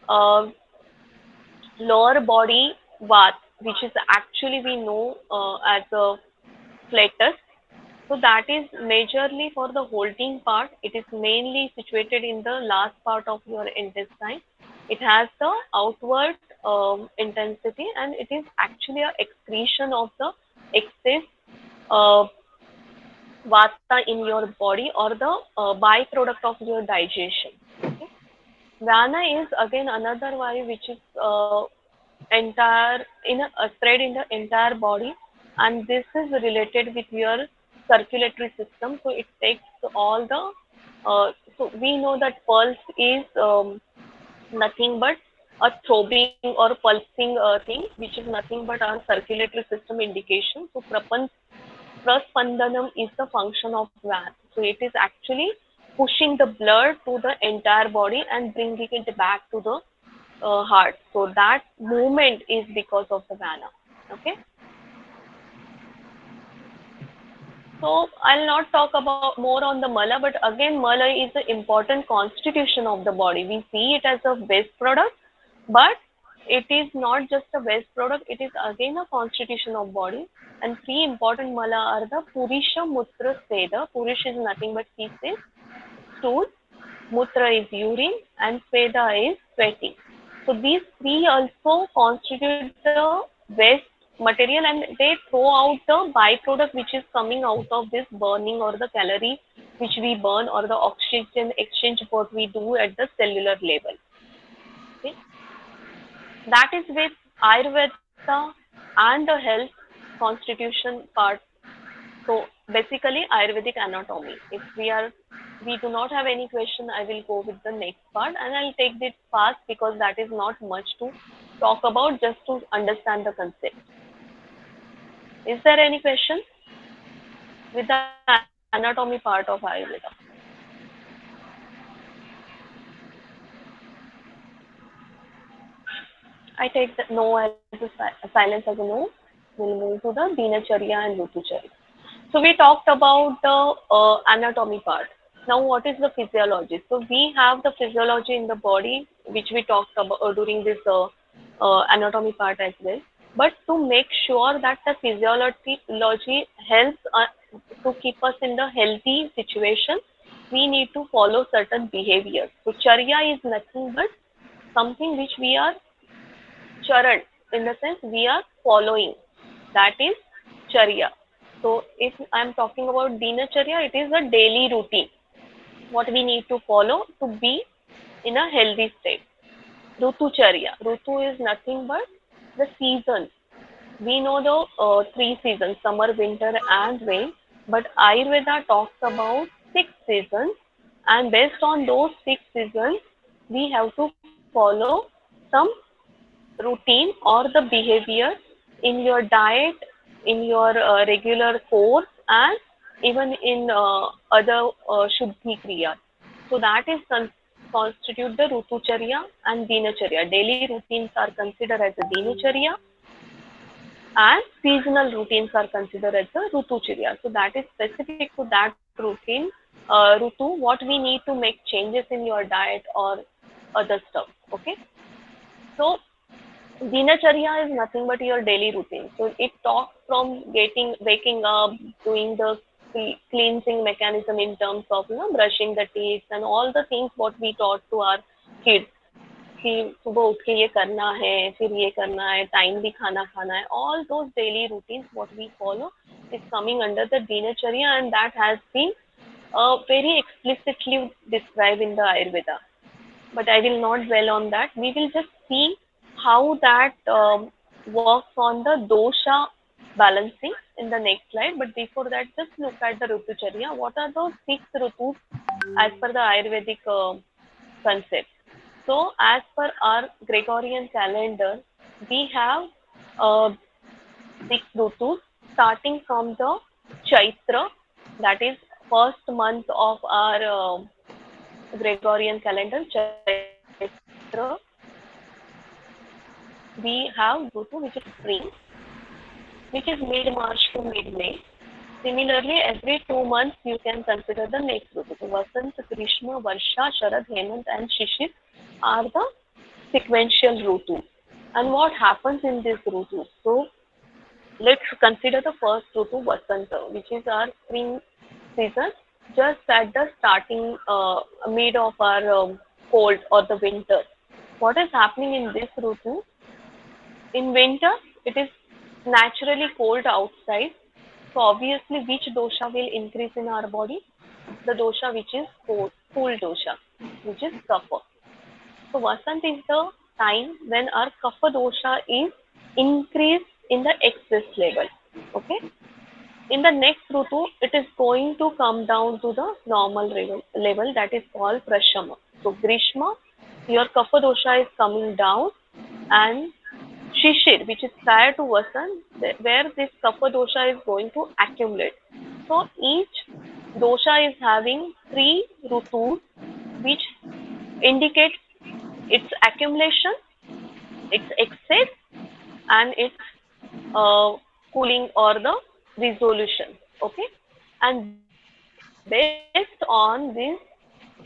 uh, lower body vat, which is actually we know as a flatus. So that is majorly for the holding part. It is mainly situated in the last part of your intestine. It has the outward intensity, and it is actually a excretion of the excess uh, vata in your body or the byproduct of your digestion. Okay. Vana is again another vayu which is entire in a spread in the entire body, and this is related with your circulatory system. So it takes all the so we know that pulse is nothing but a throbbing or pulsing thing, which is nothing but our circulatory system indication. So praspandanam is the function of VAN. So it is actually pushing the blood to the entire body and bringing it back to the heart. So that movement is because of the vana. Okay. So I'll not talk about more on the mala, but again, mala is an important constitution of the body. We see it as a waste product, but it is not just a waste product. It is again a constitution of body. And three important mala are the Purisha, Mutra, Sveda. Purish is nothing but feces, stool, Mutra is urine, and Sveda is sweating. So these three also constitute the waste material, and they throw out the byproduct which is coming out of this burning or the calorie which we burn or the oxygen exchange what we do at the cellular level. Okay. That is with Ayurveda and the health constitution part. So basically Ayurvedic anatomy. If we do not have any question, I will go with the next part and I'll take this fast because that is not much to talk about, just to understand the concept. Is there any question with the anatomy part of Ayurveda? I take the no as a silence as a no. We'll move to the Dinacharya and Rutucharya. So we talked about the anatomy part. Now, what is the physiology? So we have the physiology in the body, which we talked about during this anatomy part as well. But to make sure that the physiology helps to keep us in the healthy situation, we need to follow certain behaviors. So charya is nothing but something which we are charan, in the sense we are following. That is charya. So if I'm talking about dinacharya, it is a daily routine. What we need to follow to be in a healthy state. Rutucharya. Rutu is nothing but the seasons. We know the three seasons, summer, winter, and rain. But Ayurveda talks about 6 seasons, and based on those 6 seasons, we have to follow some routine or the behavior in your diet, in your regular course, and even in other Shuddhi Kriya. So that is constitute the Rutucharya and Dinacharya. Daily routines are considered as a Dinacharya and seasonal routines are considered as a Rutucharya. So that is specific to that routine. Rutu, what we need to make changes in your diet or other stuff. Okay. So Dinacharya is nothing but your daily routine. So it talks from getting, waking up, doing the cleansing mechanism in terms of brushing the teeth and all the things what we taught to our kids. कि सुबह उठ के ये करना है, फिर ये करना है, टाइम भी खाना खाना है. All those daily routines what we follow is coming under the dinacharya, and that has been very explicitly described in the Ayurveda. But I will not dwell on that. We will just see how that works on the dosha balancing in the next slide. But before that, just look at the Rutucharya. What are those 6 Rutus as per the Ayurvedic concept? So, as per our Gregorian calendar, we have uh, 6 Rutus starting from the Chaitra, that is first month of our Gregorian calendar, Chaitra. We have Rutu, which is spring, which is mid-March to mid-May. Similarly, every 2 months you can consider the next Rutu. So Vasant, Grishma, Varsha, Sharad, Hemant and Shishir are the sequential Rutus. And what happens in this Rutu? So let's consider the first Rutu, Vasanta, which is our spring season, just at the starting mid of our cold or the winter. What is happening in this Rutu? In winter, it is naturally cold outside. So obviously, which dosha will increase in our body? The dosha which is cool dosha, which is kapha. So Vasant is the time when our kapha dosha is increased in the excess level. Okay. In the next Rutu, it is going to come down to the normal level that is called Prashama. So Grishma your kapha dosha is coming down, and shishir, which is prior to vasan, where this kapha dosha is going to accumulate. So each dosha is having three rutus, which indicate its accumulation, its excess, and its uh, cooling or the resolution. Okay, and based on this,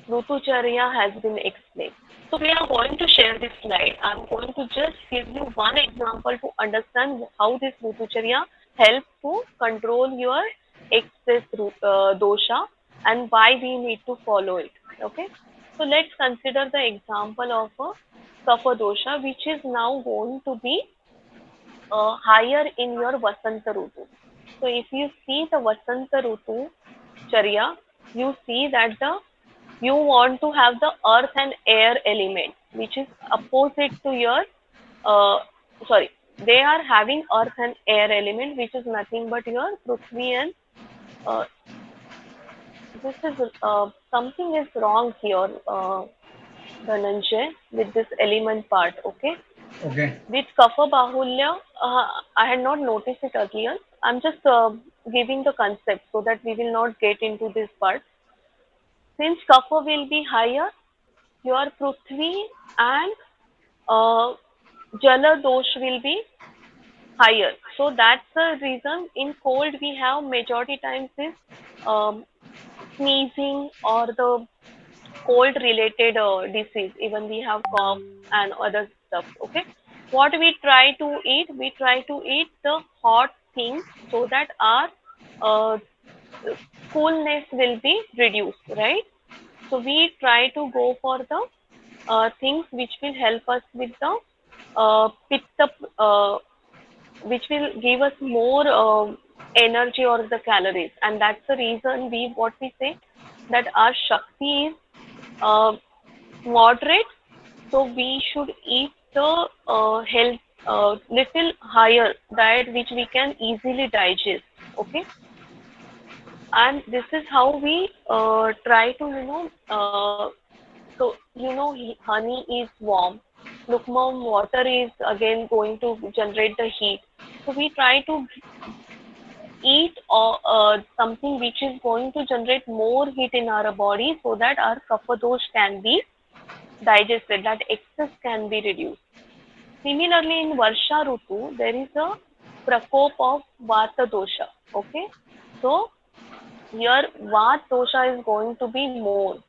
Rutucharya has been explained. So we are going to share this slide. I'm going to just give you one example to understand how this Rutucharya helps to control your excess dosha and why we need to follow it. Okay. So let's consider the example of a kapha dosha, which is now going to be higher in your Vasanta Rutu. So if you see the Vasanta Rutu Charya, you see that you want to have the earth and air element, which is opposite to your, uh, sorry, they are having earth and air element, which is nothing but your Prithvi and uh, this is something is wrong here, Dhananjay, with this element part. Okay. Okay. With kapha bahulya, I had not noticed it earlier. I'm just giving the concept so that we will not get into this part. Since kapha will be higher, your prithvi and uh, jala dosh will be higher. So that's the reason in cold we have majority times is um, sneezing or the cold related disease. Even we have cough and other stuff. Okay, what we try to eat the hot things so that our uh, coolness will be reduced, right? So we try to go for the things which will help us with the pitta, which will give us more energy or the calories, and that's the reason we what we say that our shakti is uh, moderate, so we should eat the health little higher diet which we can easily digest. Okay, and this is how we try to so honey is warm, lukewarm water is again going to generate the heat, so we try to eat or something which is going to generate more heat in our body so that our kapha dosh can be digested, that excess can be reduced. Similarly, in Varsha Rutu, there is a prakop of Vata dosha. Okay, so here Vata dosha is going to be more.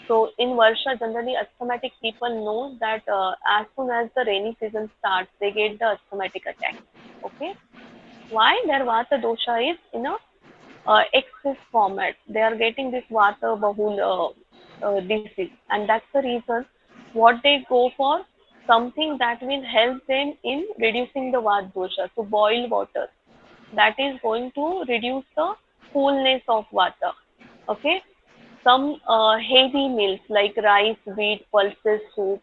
So in Varsha, generally asthmatic people know that as soon as the rainy season starts, they get the asthmatic attack. Okay, why? Their Vata dosha is in a excess format. They are getting this Vata Bahul disease, and that's the reason what they go for something that will help them in reducing the Vata dosha. So boil water that is going to reduce the coolness of Vata. Okay, some heavy meals like rice, wheat, pulses, soup,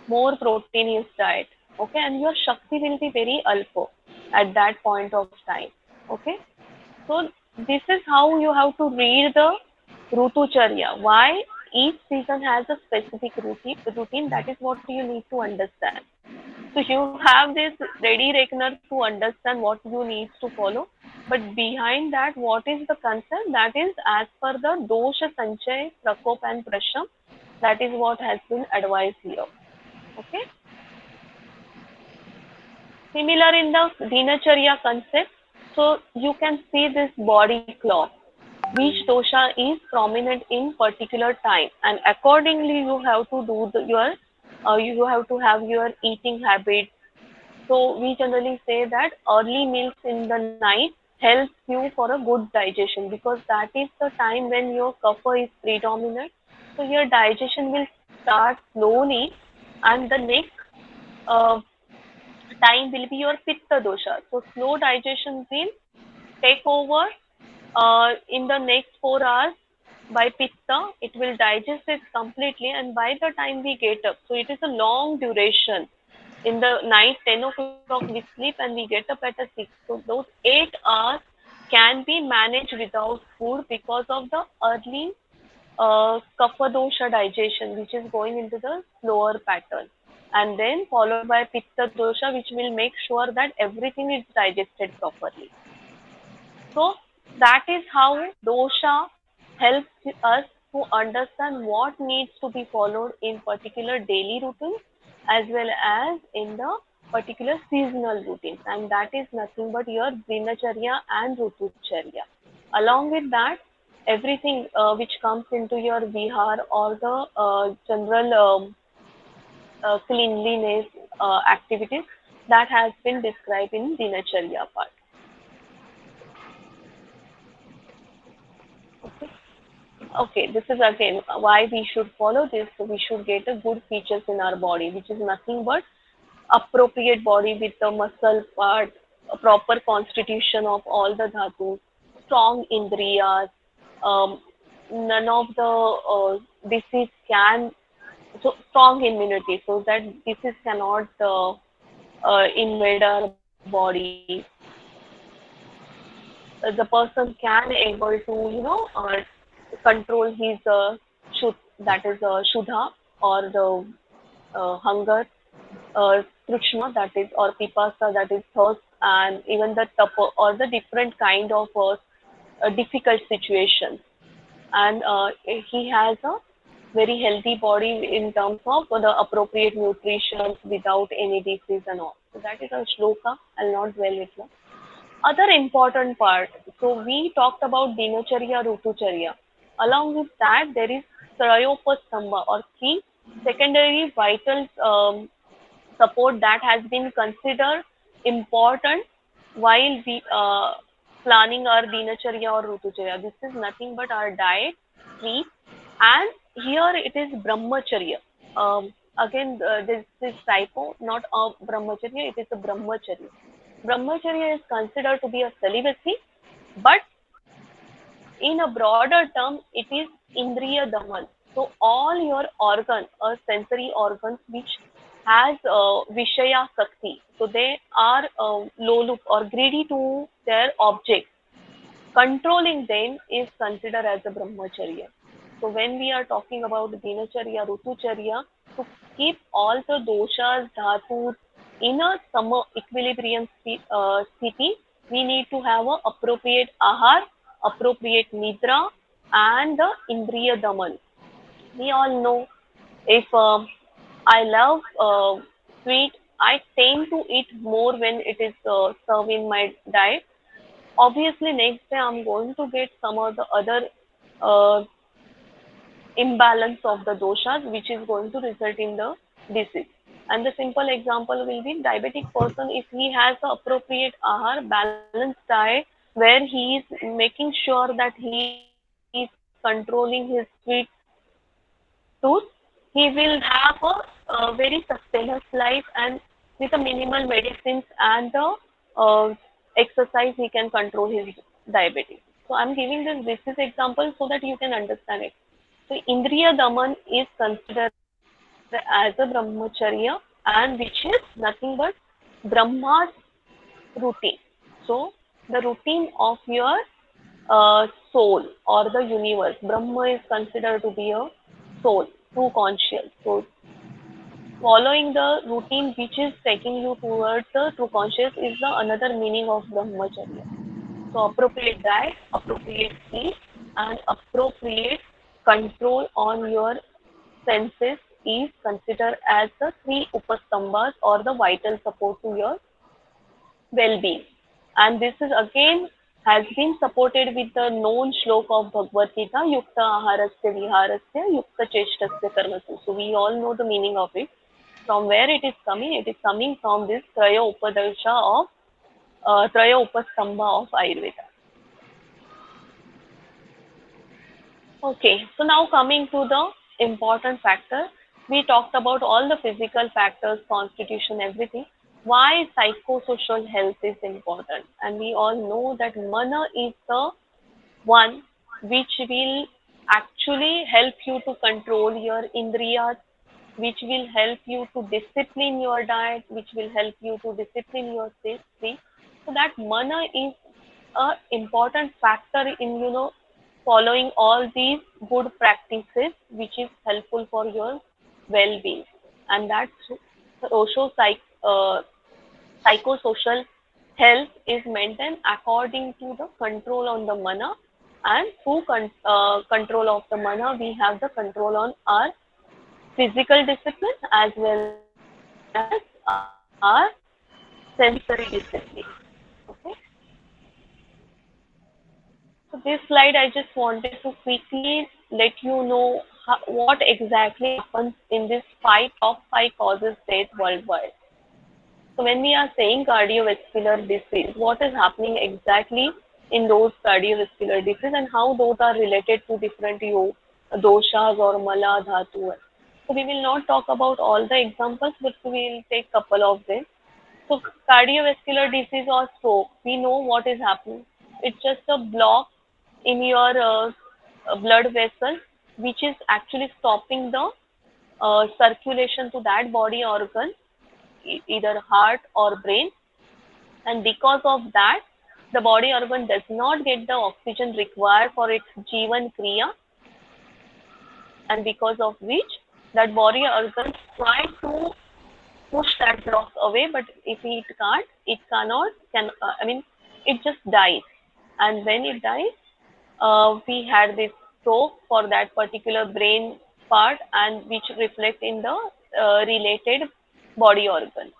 more proteinous diet. Okay, and your Shakti will be very alpha at that point of time. Okay, so this is how you have to read the Rutucharya. Why each season has a specific routine. That is what you need to understand. So you have this ready reckoner to understand what you need to follow. But behind that, what is the concern? That is as per the dosha sanchay, prakop and prasham. That is what has been advised here. Okay. Similar in the dinacharya concept. So you can see this body clock, which dosha is prominent in particular time, and accordingly you have to do your you have to have your eating habits. So we generally say that early meals in the night helps you for a good digestion, because that is the time when your kapha is predominant, so your digestion will start slowly, and the next uh, time will be your pitta dosha, so slow digestion will take over in the next 4 hours by pitta. It will digest it completely, and by the time we get up, so it is a long duration. In the night 10 o'clock we sleep and we get up at a 6, so those 8 hours can be managed without food because of the early kapha dosha digestion, which is going into the slower pattern, and then followed by pitta dosha, which will make sure that everything is digested properly. So that is how dosha helps us to understand what needs to be followed in particular daily routines as well as in the particular seasonal routines, and that is nothing but your dinacharya and rutucharya. Along with that, everything which comes into your vihar or the general cleanliness activities that has been described in dinacharya part. Okay. Okay, this is again why we should follow this. So we should get a good features in our body, which is nothing but appropriate body with the muscle part, a proper constitution of all the dhatus, strong indriyas, um, none of the disease can, so strong immunity so that disease cannot invade our body. The person can able to control his that is shudha or the hunger, trishna that is or pipasa that is thirst, and even the tapa or the different kind of difficult situations. And he has a very healthy body in terms of the appropriate nutrition without any disease and all. So that is a shloka. I'll not dwell it now. Other important part. So we talked about dinacharya, rutucharya. Along with that, there is trayopastamba or three secondary vital support that has been considered important while we planning our dinacharya or rutucharya. This is nothing but our diet, sleep, and here it is brahmacharya. Again, this is typo, not a brahmacharya, it is a brahmacharya. Brahmacharya is considered to be a celibacy, but in a broader term, it is indriya daman. So all your organ or sensory organs which has vishaya sakti, so they are lolup or greedy to their objects. Controlling them is considered as a brahmacharya. So when we are talking about dinacharya, rutucharya, to keep all the doshas, dhatus in a summer equilibrium city, we need to have a appropriate ahar, appropriate nidra, and the indriya daman. We all know if I love sweet, I tend to eat more when it is served in my diet. Obviously next day I'm going to get some of the other uh, imbalance of the doshas which is going to result in the disease. And the simple example will be diabetic person if he has the appropriate ahar balanced diet where he is making sure that he is controlling his sweet tooth, he will have a very sustainable life, and with the minimal medicines and the uh, exercise he can control his diabetes. So I'm giving this disease example so that you can understand it. So Indriya Daman is considered as a brahmacharya, and which is nothing but Brahma's routine. So the routine of your soul or the universe. Brahma is considered to be a soul, true conscious. So following the routine which is taking you towards the true conscious is the another meaning of brahmacharya. So appropriate diet, appropriate sleep, and appropriate control on your senses is considered as the three upastambhas or the vital support to your well-being. And this is again has been supported with the known shlok of Bhagavad Gita, Yukta Aharasya Viharasya Yukta Cheshtasya Karmasu. So we all know the meaning of it. From where it is coming? It is coming from this Traya Upadesha of Traya Upastambha of Ayurveda. Okay, so now coming to the important factor, we talked about all the physical factors, constitution, everything. Why psychosocial health is important? And we all know that mana is the one which will actually help you to control your indriyas, which will help you to discipline your diet, which will help you to discipline your sleep. So that mana is a important factor in following all these good practices, which is helpful for your well-being. And that's also psychosocial health is maintained according to the control on the mana, and through control of the mana, we have the control on our physical discipline as well as our sensory discipline. Okay. So this slide, I just wanted to quickly let you know what exactly happens in this top five causes death worldwide. So when we are saying cardiovascular disease, what is happening exactly in those cardiovascular disease and how those are related to different doshas or mala dhatu. So we will not talk about all the examples, but we will take couple of them. So cardiovascular disease or stroke, we know what is happening. It's just a block in your blood vessel, which is actually stopping the circulation to that body organ, either heart or brain. And because of that, the body organ does not get the oxygen required for its Jivan Kriya, and because of which that body organ try to push that block away, but if it can't, it cannot, I mean, it just dies. And when it dies, we had this stroke for that particular brain part, and which reflect in the related body organ.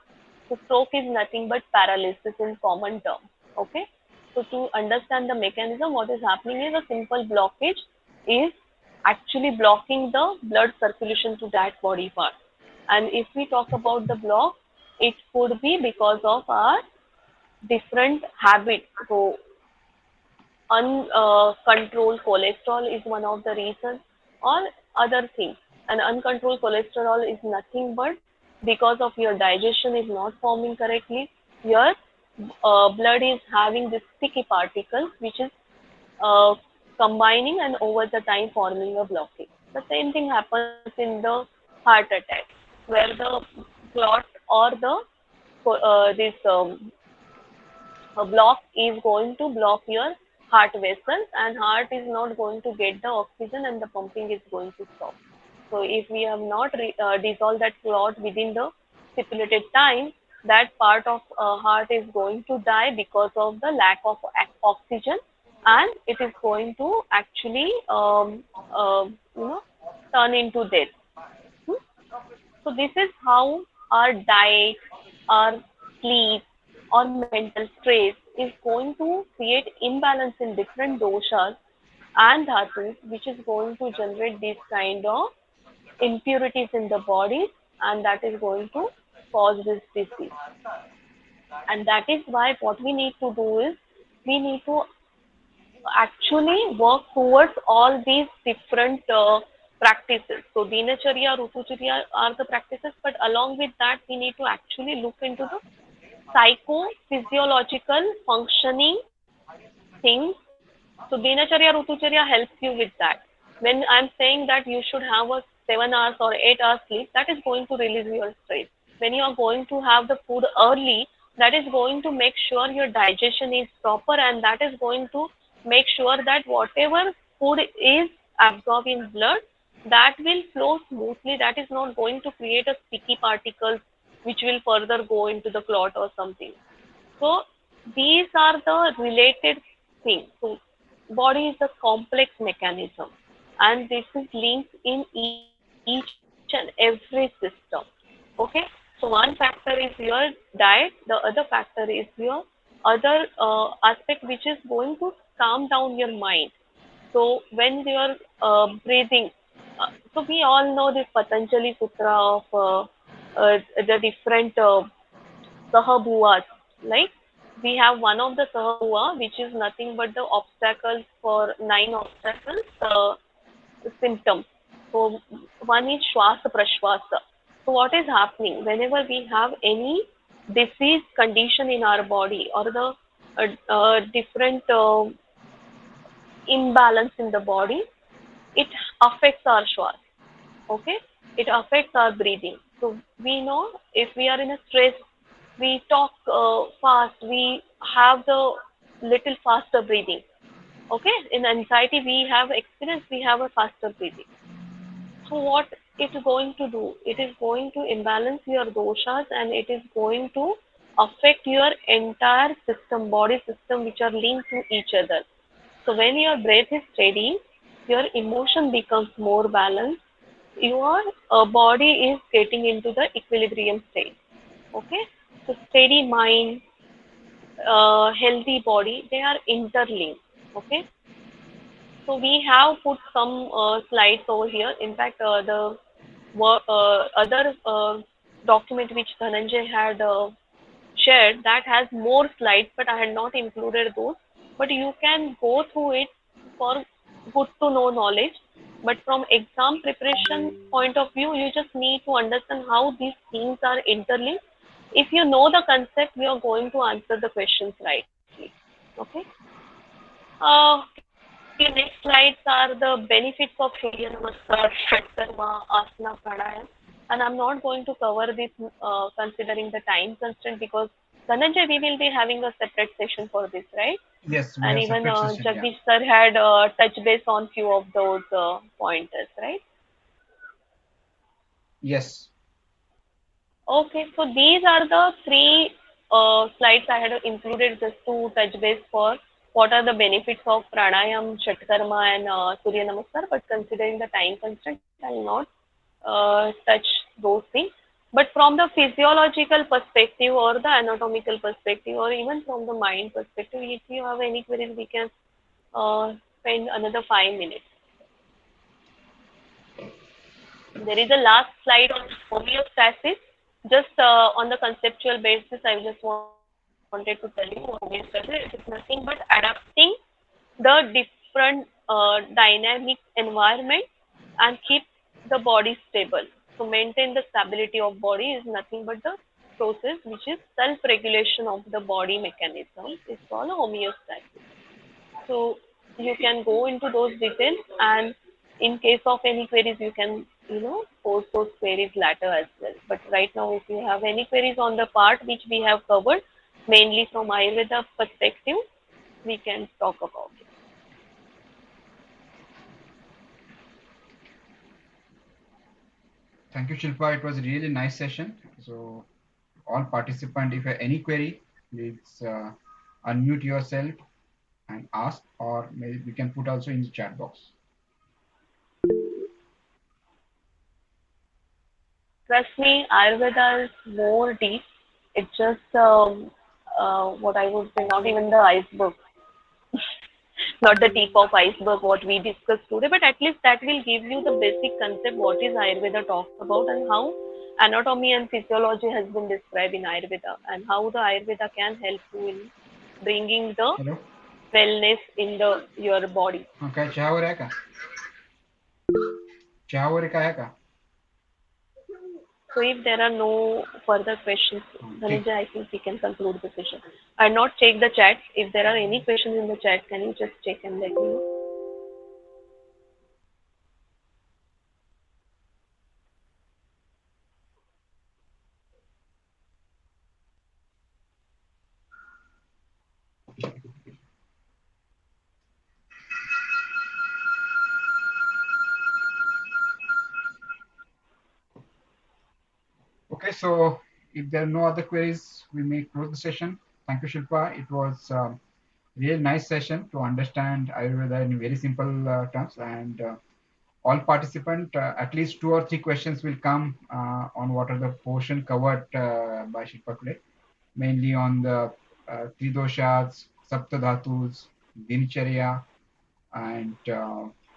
So stroke is nothing but paralysis in common terms. Okay. So to understand the mechanism, what is happening is a simple blockage is actually blocking the blood circulation to that body part. And if we talk about the block, it could be because of our different habits. So uncontrolled cholesterol is one of the reasons, or other things. And uncontrolled cholesterol is nothing but because of your digestion is not forming correctly, your blood is having this sticky particles which is uh, combining and over the time forming a blockage. The same thing happens in the heart attack, where the clot or the this a block is going to block your heart vessels, and heart is not going to get the oxygen and the pumping is going to stop. So if we have not dissolved that clot within the stipulated time, that part of heart is going to die because of the lack of oxygen, and it is going to actually you know turn into death. Hmm? So this is how our diet, our sleep, or mental stress is going to create imbalance in different doshas and dhatus, which is going to generate this kind of impurities in the body, and that is going to cause this disease. And that is why what we need to do is we need to actually work towards all these different practices. So Dinacharya, Rutucharya are the practices, but along with that, we need to actually look into the psychophysiological functioning things. So Dinacharya, Rutucharya helps you with that. When I'm saying that you should have a 7 hours or 8 hours sleep, that is going to release your stress. When you are going to have the food early, that is going to make sure your digestion is proper, and that is going to make sure that whatever food is absorbed in blood, that will flow smoothly. That is not going to create a sticky particles which will further go into the clot or something. So these are the related things. So body is a complex mechanism, and this is linked in each and every system. Okay. So one factor is your diet, the other factor is your other aspect which is going to calm down your mind. So when you are breathing, so we all know this Patanjali Sutra of the different sahabhuas. Like we have one of the sahabhua, which is nothing but the obstacles for 9 obstacles symptoms. So one is Shwasa Prashwasa. So what is happening whenever we have any disease condition in our body, or the different imbalance in the body, it affects our shwas. Okay, it affects our breathing. So we know if we are in a stress, we talk fast, we have the little faster breathing. Okay, in anxiety we have experience, we have a faster breathing. So what it is going to do? It is going to imbalance your doshas and it is going to affect your entire system, body system, which are linked to each other. So when your breath is steady, your emotion becomes more balanced. Your body is getting into the equilibrium state. Okay, so steady mind, healthy body, they are interlinked. Okay, so we have put some slides over here. In fact, the other document which Dhananjay had shared that has more slides, but I had not included those. But you can go through it for good to know knowledge. But from exam preparation point of view, you just need to understand how these things are interlinked. If you know the concept, you are going to answer the questions rightly. Okay. Okay, next slides are the benefits of Surya Namaskar, Shatkarma, Asana, Pranayam. And I'm not going to cover this considering the time constraint because Dhananjay, we will be having a separate session for this, right? Yes, we And have even separate session. Yeah. Jagdish sir had touch base on few of those pointers, right? Yes. Okay, so these are the three slides I had included just to touch base for what are the benefits of pranayam, shatkarma, and Surya Namaskar. But considering the time constraint, I will not touch those things. But from the physiological perspective or the anatomical perspective or even from the mind perspective, if you have any queries, we can spend another 5 minutes. There is a last slide on homeostasis. Just on the conceptual basis, I just wanted to tell you homeostasis is nothing but adapting the different dynamic environment and keep the body stable. So maintain the stability of body is nothing but the process which is self-regulation of the body mechanism is called homeostasis. So you can go into those details and in case of any queries you can post those queries later as well. But right now if you have any queries on the part which we have covered mainly from Ayurveda perspective, we can talk about it. Thank you, Shilpa. It was a really nice session. So, all participants, if you have any query, please unmute yourself and ask, or maybe we can put also in the chat box. Trust me, Ayurveda is more deep. It's just what I would say, not even the iceberg, not the tip of iceberg what we discussed today, but at least that will give you the basic concept what is Ayurveda talks about and how anatomy and physiology has been described in Ayurveda and how the Ayurveda can help you in bringing the Hello. wellness in the your body. Okay, चहा वगैरह है का? चहा वगैरह का है का? So if there are no further questions, ठीक. Dhananjay, I think we can conclude the session. I'll not check the chat. If there are any questions in the chat, can you just check and let me know? Okay, so if there are no other queries, we may close the session. Thank you, Shilpa. It was really nice session to understand Ayurveda in very simple terms, and all participants, at least 2 or 3 questions will come on what are the portion covered by Shilpa today, mainly on the Tridoshas, Saptadhatus, Dincharya, and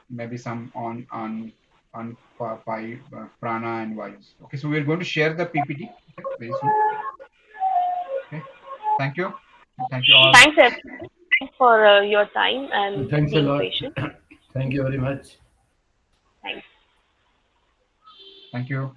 maybe some on prana and vayus. Okay, so we're going to share the PPT very soon. Okay, thank you. Thank you all. Thanks everyone for your time and Thanks a being lot. patient. Thank you very much. Thanks. Thank you.